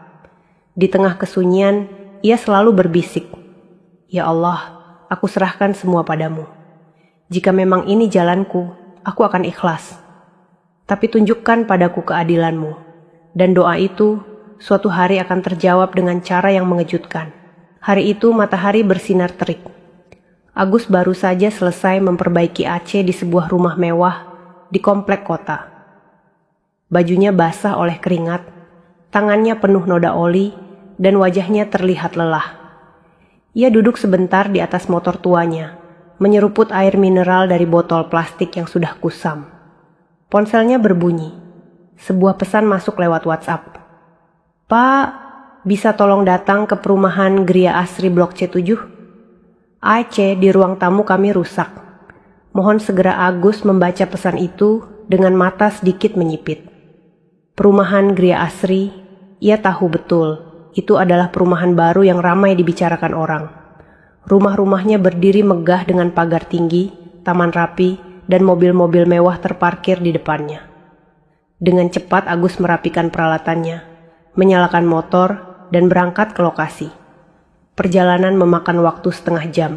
Di tengah kesunyian, ia selalu berbisik, "Ya Allah, aku serahkan semua padamu. Jika memang ini jalanku, aku akan ikhlas. Tapi tunjukkan padaku keadilanmu." Dan doa itu suatu hari akan terjawab dengan cara yang mengejutkan. Hari itu matahari bersinar terik. Agus baru saja selesai memperbaiki AC di sebuah rumah mewah di komplek kota. Bajunya basah oleh keringat, tangannya penuh noda oli, dan wajahnya terlihat lelah. Ia duduk sebentar di atas motor tuanya, menyeruput air mineral dari botol plastik yang sudah kusam. Ponselnya berbunyi. Sebuah pesan masuk lewat WhatsApp. "Pak, bisa tolong datang ke perumahan Gria Asri Blok C7? AC di ruang tamu kami rusak." Mohon segera. Agus membaca pesan itu dengan mata sedikit menyipit. Perumahan Gria Asri, ia tahu betul, itu adalah perumahan baru yang ramai dibicarakan orang. Rumah-rumahnya berdiri megah dengan pagar tinggi, taman rapi, dan mobil-mobil mewah terparkir di depannya. Dengan cepat Agus merapikan peralatannya, menyalakan motor, dan berangkat ke lokasi. Perjalanan memakan waktu setengah jam,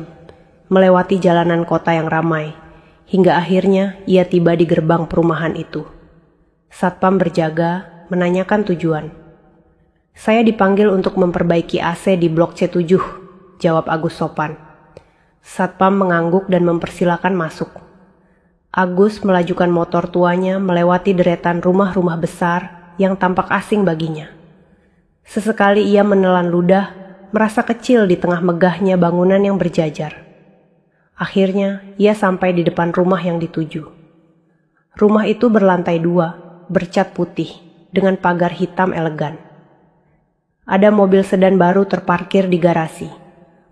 melewati jalanan kota yang ramai, hingga akhirnya ia tiba di gerbang perumahan itu. Satpam berjaga, menanyakan tujuan. "Saya dipanggil untuk memperbaiki AC di blok C7, jawab Agus sopan. Satpam mengangguk dan mempersilakan masuk. Agus melajukan motor tuanya melewati deretan rumah-rumah besar yang tampak asing baginya. Sesekali ia menelan ludah, merasa kecil di tengah megahnya bangunan yang berjajar. Akhirnya ia sampai di depan rumah yang dituju. Rumah itu berlantai 2, bercat putih, dengan pagar hitam elegan. Ada mobil sedan baru terparkir di garasi.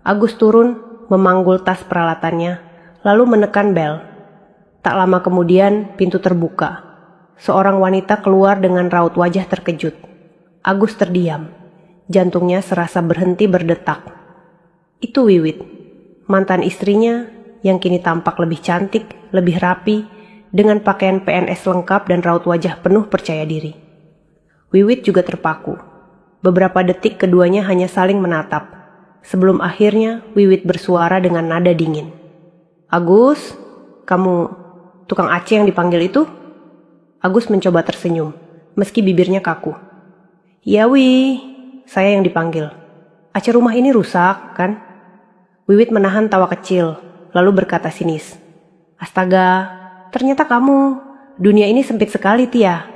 Agus turun, memanggul tas peralatannya, lalu menekan bel. Tak lama kemudian, pintu terbuka. Seorang wanita keluar dengan raut wajah terkejut. Agus terdiam. Jantungnya serasa berhenti berdetak. Itu Wiwit, mantan istrinya yang kini tampak lebih cantik, lebih rapi, dengan pakaian PNS lengkap dan raut wajah penuh percaya diri. Wiwit juga terpaku. Beberapa detik keduanya hanya saling menatap, sebelum akhirnya Wiwit bersuara dengan nada dingin. Agus, kamu tukang Aceh yang dipanggil itu? Agus mencoba tersenyum, meski bibirnya kaku. Ya Wi, saya yang dipanggil. Aceh rumah ini rusak, kan? Wiwit menahan tawa kecil, lalu berkata sinis. Astaga, ternyata kamu. Dunia ini sempit sekali, Tia.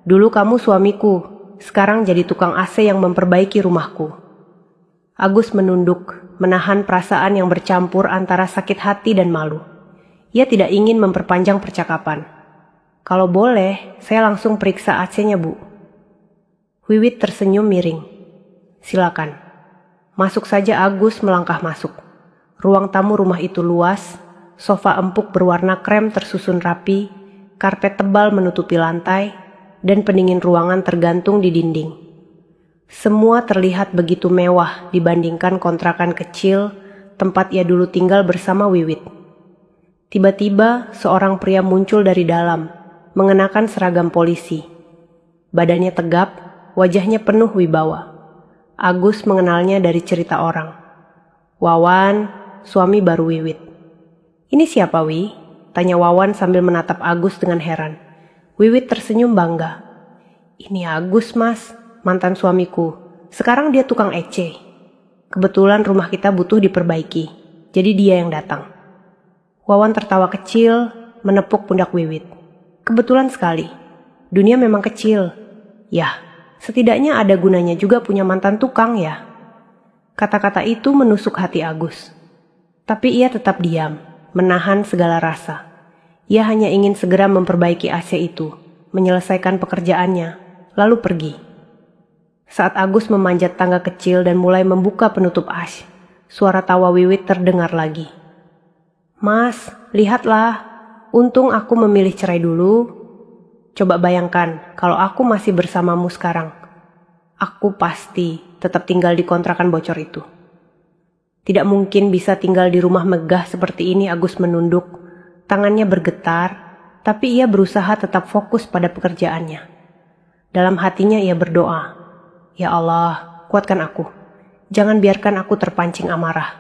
Dulu kamu suamiku, sekarang jadi tukang AC yang memperbaiki rumahku. Agus menunduk, menahan perasaan yang bercampur antara sakit hati dan malu. Ia tidak ingin memperpanjang percakapan. Kalau boleh, saya langsung periksa AC-nya, Bu. Wiwit tersenyum miring. Silakan. Masuk saja. Agus melangkah masuk. Ruang tamu rumah itu luas, sofa empuk berwarna krem tersusun rapi, karpet tebal menutupi lantai, dan pendingin ruangan tergantung di dinding. Semua terlihat begitu mewah dibandingkan kontrakan kecil tempat ia dulu tinggal bersama Wiwit. Tiba-tiba seorang pria muncul dari dalam, mengenakan seragam polisi. Badannya tegap, wajahnya penuh wibawa. Agus mengenalnya dari cerita orang. Wawan, suami baru Wiwit. Ini siapa, Wi? Tanya Wawan sambil menatap Agus dengan heran. Wiwit tersenyum bangga. Ini Agus, Mas, mantan suamiku. Sekarang dia tukang ece. Kebetulan rumah kita butuh diperbaiki, jadi dia yang datang. Wawan tertawa kecil, menepuk pundak Wiwit. Kebetulan sekali. Dunia memang kecil. Yah, setidaknya ada gunanya juga punya mantan tukang ya. Kata-kata itu menusuk hati Agus. Tapi ia tetap diam, menahan segala rasa. Ia hanya ingin segera memperbaiki AC itu, menyelesaikan pekerjaannya, lalu pergi. Saat Agus memanjat tangga kecil dan mulai membuka penutup as, suara tawa Wiwit terdengar lagi. Mas, lihatlah, untung aku memilih cerai dulu. Coba bayangkan kalau aku masih bersamamu sekarang. Aku pasti tetap tinggal di kontrakan bocor itu. Tidak mungkin bisa tinggal di rumah megah seperti ini. Agus menunduk, tangannya bergetar, tapi ia berusaha tetap fokus pada pekerjaannya. Dalam hatinya ia berdoa, Ya Allah, kuatkan aku. Jangan biarkan aku terpancing amarah.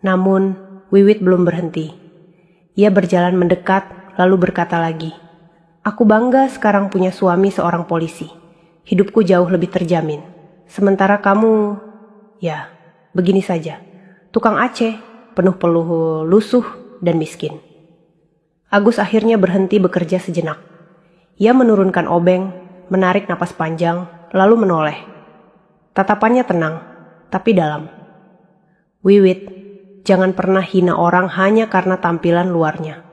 Namun, Wiwit belum berhenti. Ia berjalan mendekat, lalu berkata lagi, Aku bangga sekarang punya suami seorang polisi. Hidupku jauh lebih terjamin. Sementara kamu, ya, begini saja. Tukang Aceh, penuh peluh lusuh dan miskin. Agus akhirnya berhenti bekerja sejenak. Ia menurunkan obeng, menarik napas panjang, lalu menoleh. Tatapannya tenang, tapi dalam. Wiwit, jangan pernah hina orang hanya karena tampilan luarnya.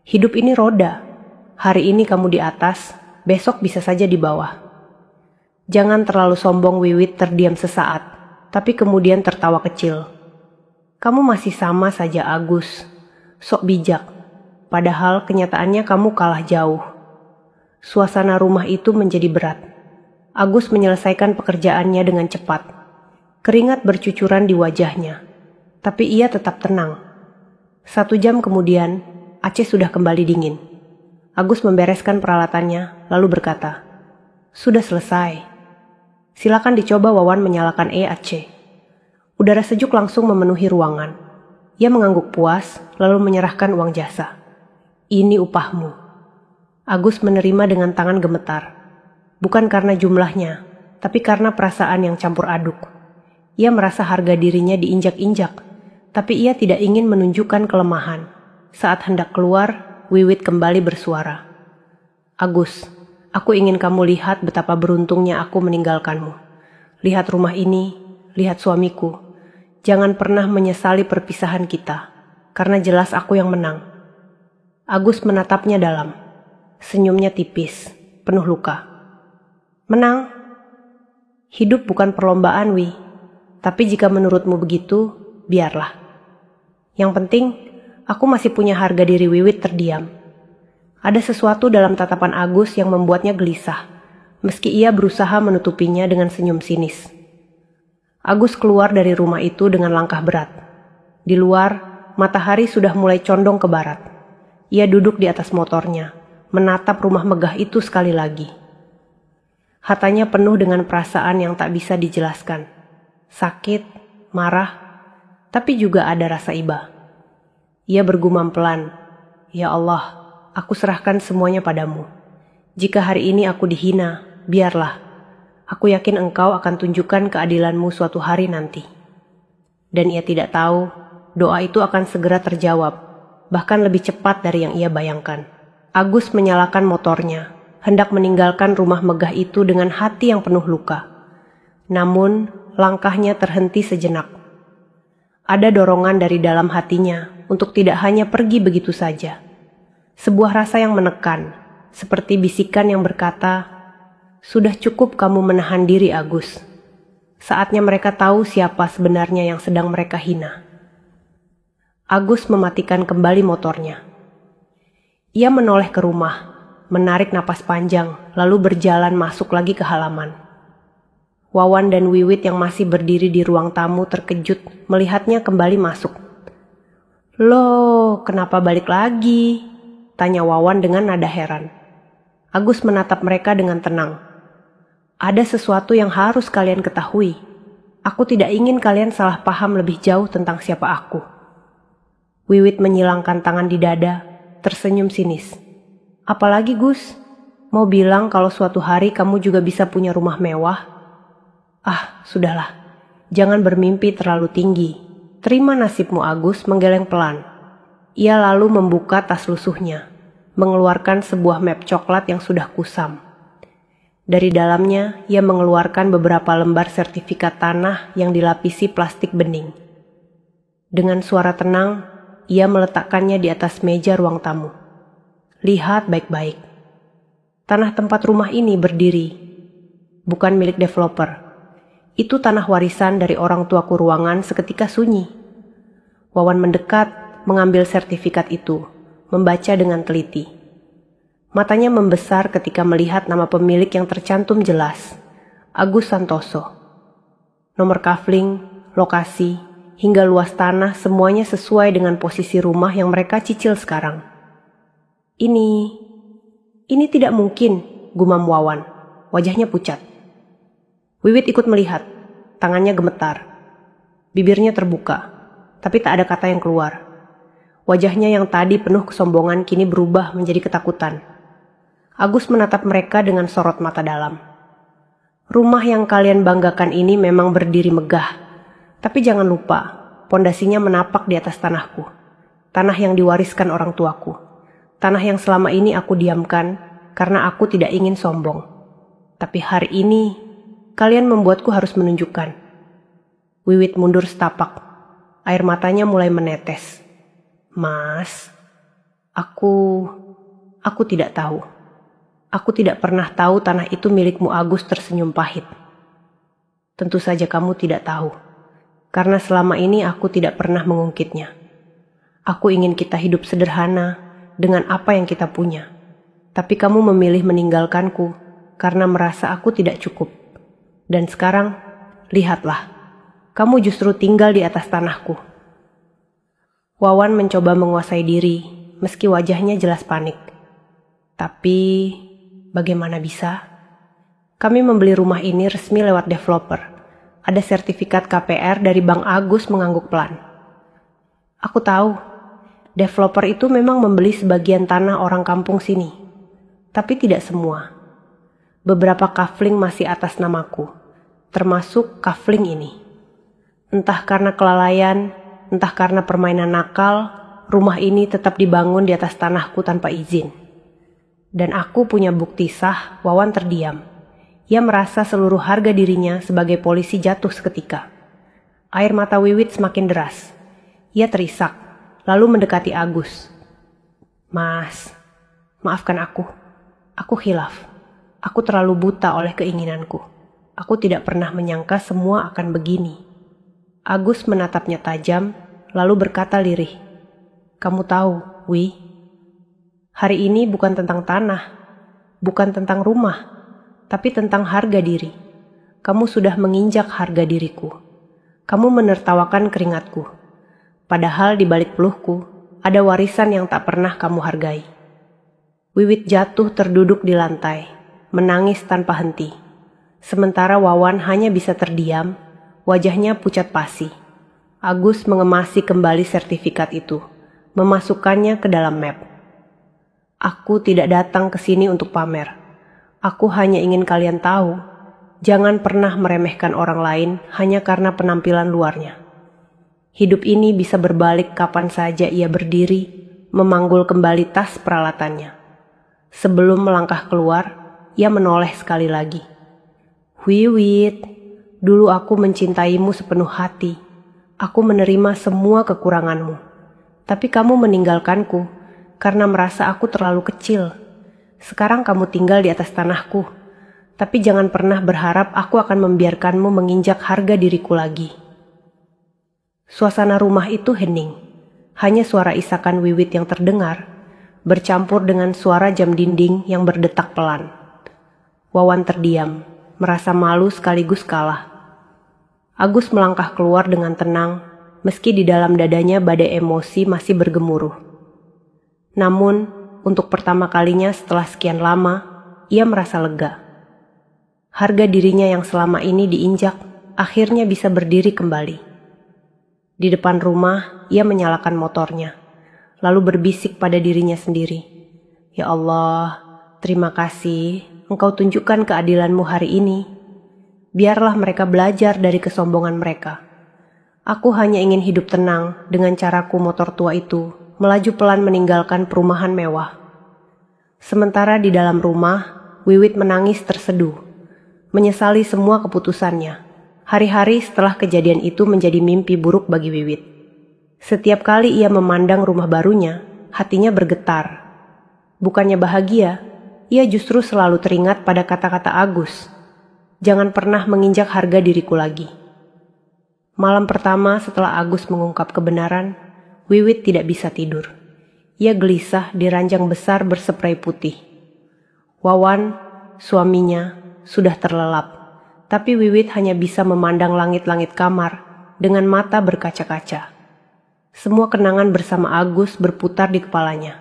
Hidup ini roda. Hari ini kamu di atas, besok bisa saja di bawah. Jangan terlalu sombong. Wiwit terdiam sesaat, tapi kemudian tertawa kecil. Kamu masih sama saja, Agus. Sok bijak. Padahal kenyataannya kamu kalah jauh. Suasana rumah itu menjadi berat. Agus menyelesaikan pekerjaannya dengan cepat. Keringat bercucuran di wajahnya. Tapi ia tetap tenang. 1 jam kemudian, Aceh sudah kembali dingin. Agus membereskan peralatannya, lalu berkata, Sudah selesai. Silakan dicoba. Wawan menyalakan Aceh. Udara sejuk langsung memenuhi ruangan. Ia mengangguk puas, lalu menyerahkan uang jasa. Ini upahmu. Agus menerima dengan tangan gemetar. Bukan karena jumlahnya, tapi karena perasaan yang campur aduk. Ia merasa harga dirinya diinjak-injak, tapi ia tidak ingin menunjukkan kelemahan. Saat hendak keluar, Wiwit kembali bersuara. Agus, aku ingin kamu lihat betapa beruntungnya aku meninggalkanmu. Lihat rumah ini, lihat suamiku. Jangan pernah menyesali perpisahan kita, karena jelas aku yang menang. Agus menatapnya dalam. Senyumnya tipis, penuh luka. Menang? Hidup bukan perlombaan, Wi. Tapi jika menurutmu begitu, biarlah. Yang penting, aku masih punya harga diri. Wiwit terdiam. Ada sesuatu dalam tatapan Agus yang membuatnya gelisah, meski ia berusaha menutupinya dengan senyum sinis. Agus keluar dari rumah itu dengan langkah berat. Di luar, matahari sudah mulai condong ke barat. Ia duduk di atas motornya, menatap rumah megah itu sekali lagi. Hatanya penuh dengan perasaan yang tak bisa dijelaskan. Sakit, marah, tapi juga ada rasa iba. Ia bergumam pelan, "Ya Allah, aku serahkan semuanya padamu. Jika hari ini aku dihina, biarlah. Aku yakin Engkau akan tunjukkan keadilanmu suatu hari nanti." Dan ia tidak tahu, doa itu akan segera terjawab, bahkan lebih cepat dari yang ia bayangkan. Agus menyalakan motornya, hendak meninggalkan rumah megah itu dengan hati yang penuh luka. Namun, langkahnya terhenti sejenak. Ada dorongan dari dalam hatinya untuk tidak hanya pergi begitu saja. Sebuah rasa yang menekan, seperti bisikan yang berkata, "Sudah cukup kamu menahan diri, Agus. Saatnya mereka tahu siapa sebenarnya yang sedang mereka hina." Agus mematikan kembali motornya. Ia menoleh ke rumah, menarik napas panjang, lalu berjalan masuk lagi ke halaman. Wawan dan Wiwit yang masih berdiri di ruang tamu terkejut melihatnya kembali masuk. "Loh, kenapa balik lagi?" tanya Wawan dengan nada heran. Agus menatap mereka dengan tenang. "Ada sesuatu yang harus kalian ketahui. Aku tidak ingin kalian salah paham lebih jauh tentang siapa aku." Wiwit menyilangkan tangan di dada, tersenyum sinis. "Apalagi Gus? Mau bilang kalau suatu hari kamu juga bisa punya rumah mewah?" "Ah, sudahlah. Jangan bermimpi terlalu tinggi. Terima nasibmu." Agus menggeleng pelan. Ia lalu membuka tas lusuhnya, mengeluarkan sebuah map coklat yang sudah kusam. Dari dalamnya, ia mengeluarkan beberapa lembar sertifikat tanah yang dilapisi plastik bening. Dengan suara tenang, ia meletakkannya di atas meja ruang tamu. "Lihat baik-baik. Tanah tempat rumah ini berdiri bukan milik developer. Itu tanah warisan dari orang tuaku." Ruangan seketika sunyi. Wawan mendekat, mengambil sertifikat itu, membaca dengan teliti. Matanya membesar ketika melihat nama pemilik yang tercantum jelas, Agus Santoso. Nomor kafling, lokasi, hingga luas tanah semuanya sesuai dengan posisi rumah yang mereka cicil sekarang. Ini tidak mungkin," gumam Wawan. Wajahnya pucat. Wiwit ikut melihat, tangannya gemetar. Bibirnya terbuka, tapi tak ada kata yang keluar. Wajahnya yang tadi penuh kesombongan kini berubah menjadi ketakutan. Agus menatap mereka dengan sorot mata dalam. "Rumah yang kalian banggakan ini memang berdiri megah, tapi jangan lupa, pondasinya menapak di atas tanahku. Tanah yang diwariskan orang tuaku. Tanah yang selama ini aku diamkan karena aku tidak ingin sombong. Tapi hari ini, kalian membuatku harus menunjukkan." Wiwit mundur setapak. Air matanya mulai menetes. "Mas, aku tidak tahu. Aku tidak pernah tahu tanah itu milikmu." Agus tersenyum pahit. "Tentu saja kamu tidak tahu. Karena selama ini aku tidak pernah mengungkitnya. Aku ingin kita hidup sederhana dengan apa yang kita punya. Tapi kamu memilih meninggalkanku karena merasa aku tidak cukup. Dan sekarang, lihatlah, kamu justru tinggal di atas tanahku." Wawan mencoba menguasai diri, meski wajahnya jelas panik. "Tapi, bagaimana bisa? Kami membeli rumah ini resmi lewat developer. Ada sertifikat KPR dari Bank." Agus mengangguk pelan. "Aku tahu, developer itu memang membeli sebagian tanah orang kampung sini. Tapi tidak semua. Beberapa kafling masih atas namaku, termasuk kafling ini. Entah karena kelalaian, entah karena permainan nakal, rumah ini tetap dibangun di atas tanahku tanpa izin. Dan aku punya bukti sah." Wawan terdiam. Ia merasa seluruh harga dirinya sebagai polisi jatuh seketika. Air mata Wiwit semakin deras. Ia terisak, lalu mendekati Agus. "Mas, maafkan aku. Aku khilaf. Aku terlalu buta oleh keinginanku. Aku tidak pernah menyangka semua akan begini." Agus menatapnya tajam, lalu berkata lirih, "Kamu tahu, Wi, hari ini bukan tentang tanah, bukan tentang rumah, tapi tentang harga diri. Kamu sudah menginjak harga diriku. Kamu menertawakan keringatku. Padahal di balik peluhku, ada warisan yang tak pernah kamu hargai." Wiwit jatuh terduduk di lantai, menangis tanpa henti. Sementara Wawan hanya bisa terdiam, wajahnya pucat pasi. Agus mengemasi kembali sertifikat itu, memasukkannya ke dalam map. Aku tidak datang ke sini untuk pamer. Aku hanya ingin kalian tahu, jangan pernah meremehkan orang lain hanya karena penampilan luarnya. Hidup ini bisa berbalik kapan saja ia berdiri, memanggul kembali tas peralatannya. Sebelum melangkah keluar, ia menoleh sekali lagi. Wiwit, dulu aku mencintaimu sepenuh hati. Aku menerima semua kekuranganmu. Tapi kamu meninggalkanku karena merasa aku terlalu kecil. Sekarang kamu tinggal di atas tanahku. Tapi jangan pernah berharap aku akan membiarkanmu menginjak harga diriku lagi. Suasana rumah itu hening. Hanya suara isakan Wiwit yang terdengar, bercampur dengan suara jam dinding yang berdetak pelan. Wawan terdiam, merasa malu sekaligus kalah. Agus melangkah keluar dengan tenang, meski di dalam dadanya badai emosi masih bergemuruh. Namun, untuk pertama kalinya setelah sekian lama, ia merasa lega. Harga dirinya yang selama ini diinjak, akhirnya bisa berdiri kembali. Di depan rumah, ia menyalakan motornya, lalu berbisik pada dirinya sendiri. Ya Allah, terima kasih, Engkau tunjukkan keadilanmu hari ini. Biarlah mereka belajar dari kesombongan mereka. Aku hanya ingin hidup tenang dengan caraku motor tua itu, melaju pelan meninggalkan perumahan mewah. Sementara di dalam rumah, Wiwit menangis terseduh, menyesali semua keputusannya. Hari-hari setelah kejadian itu menjadi mimpi buruk bagi Wiwit. Setiap kali ia memandang rumah barunya, hatinya bergetar. Bukannya bahagia, ia justru selalu teringat pada kata-kata Agus. Jangan pernah menginjak harga diriku lagi. Malam pertama setelah Agus mengungkap kebenaran, Wiwit tidak bisa tidur. Ia gelisah di ranjang besar bersprei putih. Wawan, suaminya, sudah terlelap. Tapi Wiwit hanya bisa memandang langit-langit kamar dengan mata berkaca-kaca. Semua kenangan bersama Agus berputar di kepalanya.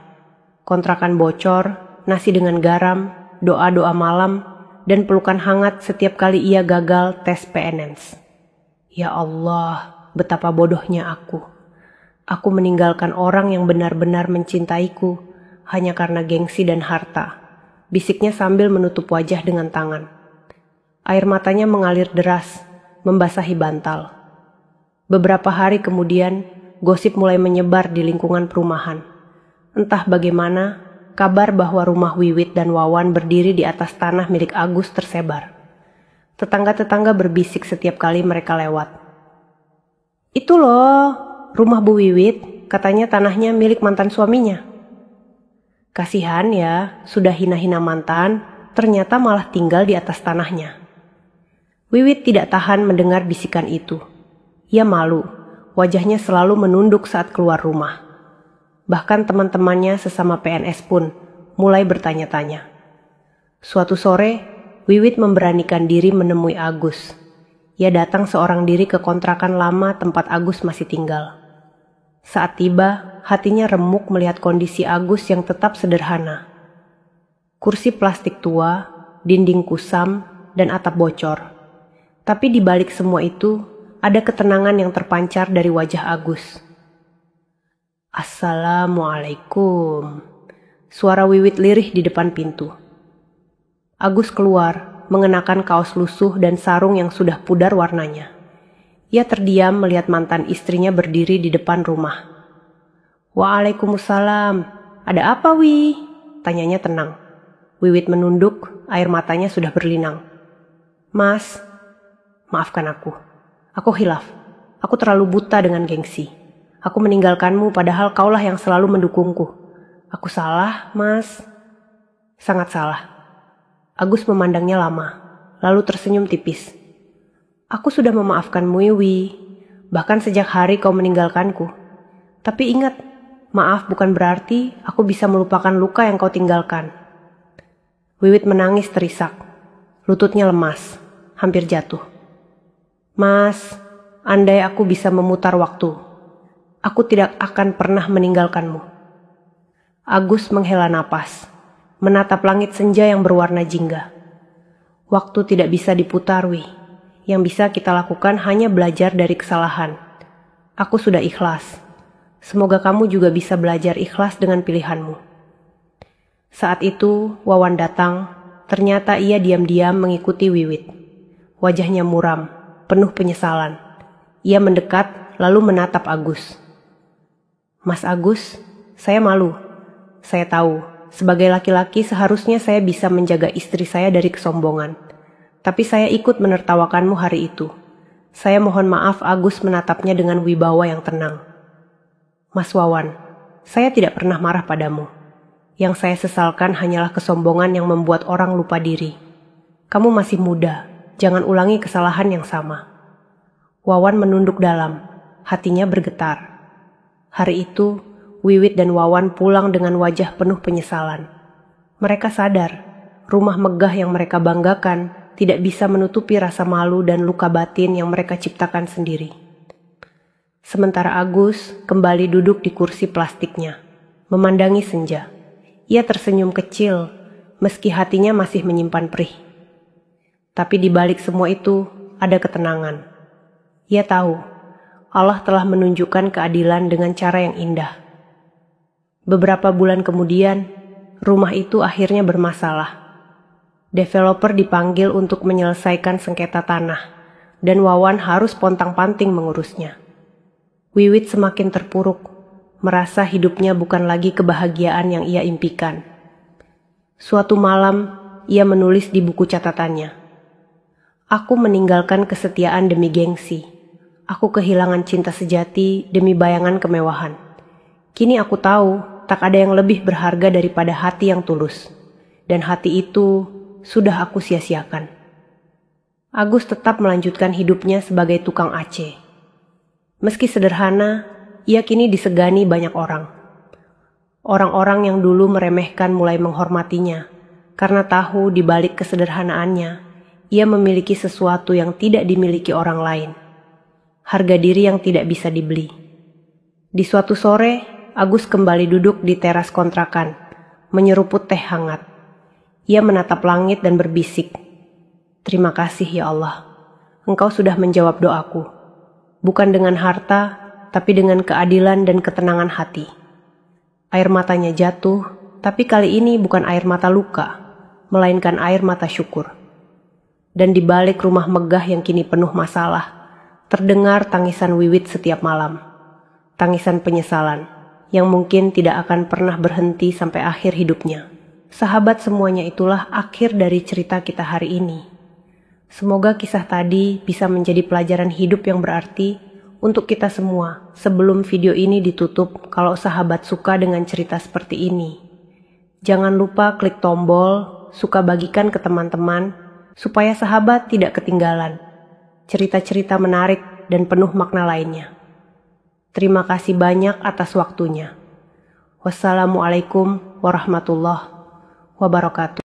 Kontrakan bocor, nasi dengan garam, doa-doa malam, dan pelukan hangat setiap kali ia gagal tes PNS. Ya Allah, betapa bodohnya aku. Aku meninggalkan orang yang benar-benar mencintaiku hanya karena gengsi dan harta, bisiknya sambil menutup wajah dengan tangan. Air matanya mengalir deras, membasahi bantal. Beberapa hari kemudian, gosip mulai menyebar di lingkungan perumahan. Entah bagaimana, kabar bahwa rumah Wiwit dan Wawan berdiri di atas tanah milik Agus tersebar. Tetangga-tetangga berbisik setiap kali mereka lewat. Itu loh, rumah Bu Wiwit, katanya tanahnya milik mantan suaminya. Kasihan ya, sudah hina-hina mantan, ternyata malah tinggal di atas tanahnya. Wiwit tidak tahan mendengar bisikan itu. Ia malu, wajahnya selalu menunduk saat keluar rumah. Bahkan teman-temannya sesama PNS pun mulai bertanya-tanya. Suatu sore, Wiwit memberanikan diri menemui Agus. Ia datang seorang diri ke kontrakan lama tempat Agus masih tinggal. Saat tiba, hatinya remuk melihat kondisi Agus yang tetap sederhana. Kursi plastik tua, dinding kusam, dan atap bocor. Tapi di balik semua itu, ada ketenangan yang terpancar dari wajah Agus. Assalamualaikum. Suara Wiwit lirih di depan pintu. Agus keluar, mengenakan kaos lusuh dan sarung yang sudah pudar warnanya. Ia terdiam melihat mantan istrinya berdiri di depan rumah. Waalaikumsalam. Ada apa, Wi? Tanyanya tenang. Wiwit menunduk, air matanya sudah berlinang. Mas, maafkan aku. Aku khilaf. Aku terlalu buta dengan gengsi. Aku meninggalkanmu padahal kaulah yang selalu mendukungku. Aku salah, Mas. Sangat salah. Agus memandangnya lama, lalu tersenyum tipis. Aku sudah memaafkanmu, Wi. Bahkan sejak hari kau meninggalkanku. Tapi ingat, maaf bukan berarti aku bisa melupakan luka yang kau tinggalkan. Wiwit menangis terisak. Lututnya lemas, hampir jatuh. Mas, andai aku bisa memutar waktu, aku tidak akan pernah meninggalkanmu. Agus menghela napas, menatap langit senja yang berwarna jingga. Waktu tidak bisa diputar, Wi. Yang bisa kita lakukan hanya belajar dari kesalahan. Aku sudah ikhlas. Semoga kamu juga bisa belajar ikhlas dengan pilihanmu. Saat itu, Wawan datang. Ternyata ia diam-diam mengikuti Wiwit. Wajahnya muram, penuh penyesalan. Ia mendekat, lalu menatap Agus. Mas Agus, saya malu. Saya tahu, sebagai laki-laki seharusnya saya bisa menjaga istri saya dari kesombongan. Tapi saya ikut menertawakanmu hari itu. Saya mohon maaf. Agus menatapnya dengan wibawa yang tenang. Mas Wawan, saya tidak pernah marah padamu. Yang saya sesalkan hanyalah kesombongan yang membuat orang lupa diri. Kamu masih muda, jangan ulangi kesalahan yang sama. Wawan menunduk dalam, hatinya bergetar. Hari itu, Wiwit dan Wawan pulang dengan wajah penuh penyesalan. Mereka sadar, rumah megah yang mereka banggakan tidak bisa menutupi rasa malu dan luka batin yang mereka ciptakan sendiri. Sementara Agus kembali duduk di kursi plastiknya, memandangi senja. Ia tersenyum kecil, meski hatinya masih menyimpan perih. Tapi di balik semua itu, ada ketenangan. Ia tahu, Allah telah menunjukkan keadilan dengan cara yang indah. Beberapa bulan kemudian, rumah itu akhirnya bermasalah. Developer dipanggil untuk menyelesaikan sengketa tanah, dan Wawan harus pontang-panting mengurusnya. Wiwit semakin terpuruk, merasa hidupnya bukan lagi kebahagiaan yang ia impikan. Suatu malam, ia menulis di buku catatannya, "Aku meninggalkan kesetiaan demi gengsi. Aku kehilangan cinta sejati demi bayangan kemewahan. Kini aku tahu tak ada yang lebih berharga daripada hati yang tulus. Dan hati itu sudah aku sia-siakan." Agus tetap melanjutkan hidupnya sebagai tukang AC. Meski sederhana, ia kini disegani banyak orang. Orang-orang yang dulu meremehkan mulai menghormatinya, karena tahu di balik kesederhanaannya, ia memiliki sesuatu yang tidak dimiliki orang lain. Harga diri yang tidak bisa dibeli. Di suatu sore, Agus kembali duduk di teras kontrakan, menyeruput teh hangat. Ia menatap langit dan berbisik, "Terima kasih ya Allah, Engkau sudah menjawab doaku. Bukan dengan harta, tapi dengan keadilan dan ketenangan hati." Air matanya jatuh, tapi kali ini bukan air mata luka, melainkan air mata syukur. Dan di balik rumah megah yang kini penuh masalah, terdengar tangisan Wiwit setiap malam. Tangisan penyesalan, yang mungkin tidak akan pernah berhenti sampai akhir hidupnya. Sahabat, semuanya itulah akhir dari cerita kita hari ini. Semoga kisah tadi bisa menjadi pelajaran hidup yang berarti untuk kita semua. Sebelum video ini ditutup, kalau sahabat suka dengan cerita seperti ini, jangan lupa klik tombol suka, bagikan ke teman-teman, supaya sahabat tidak ketinggalan cerita-cerita menarik dan penuh makna lainnya. Terima kasih banyak atas waktunya. Wassalamualaikum warahmatullahi wabarakatuh.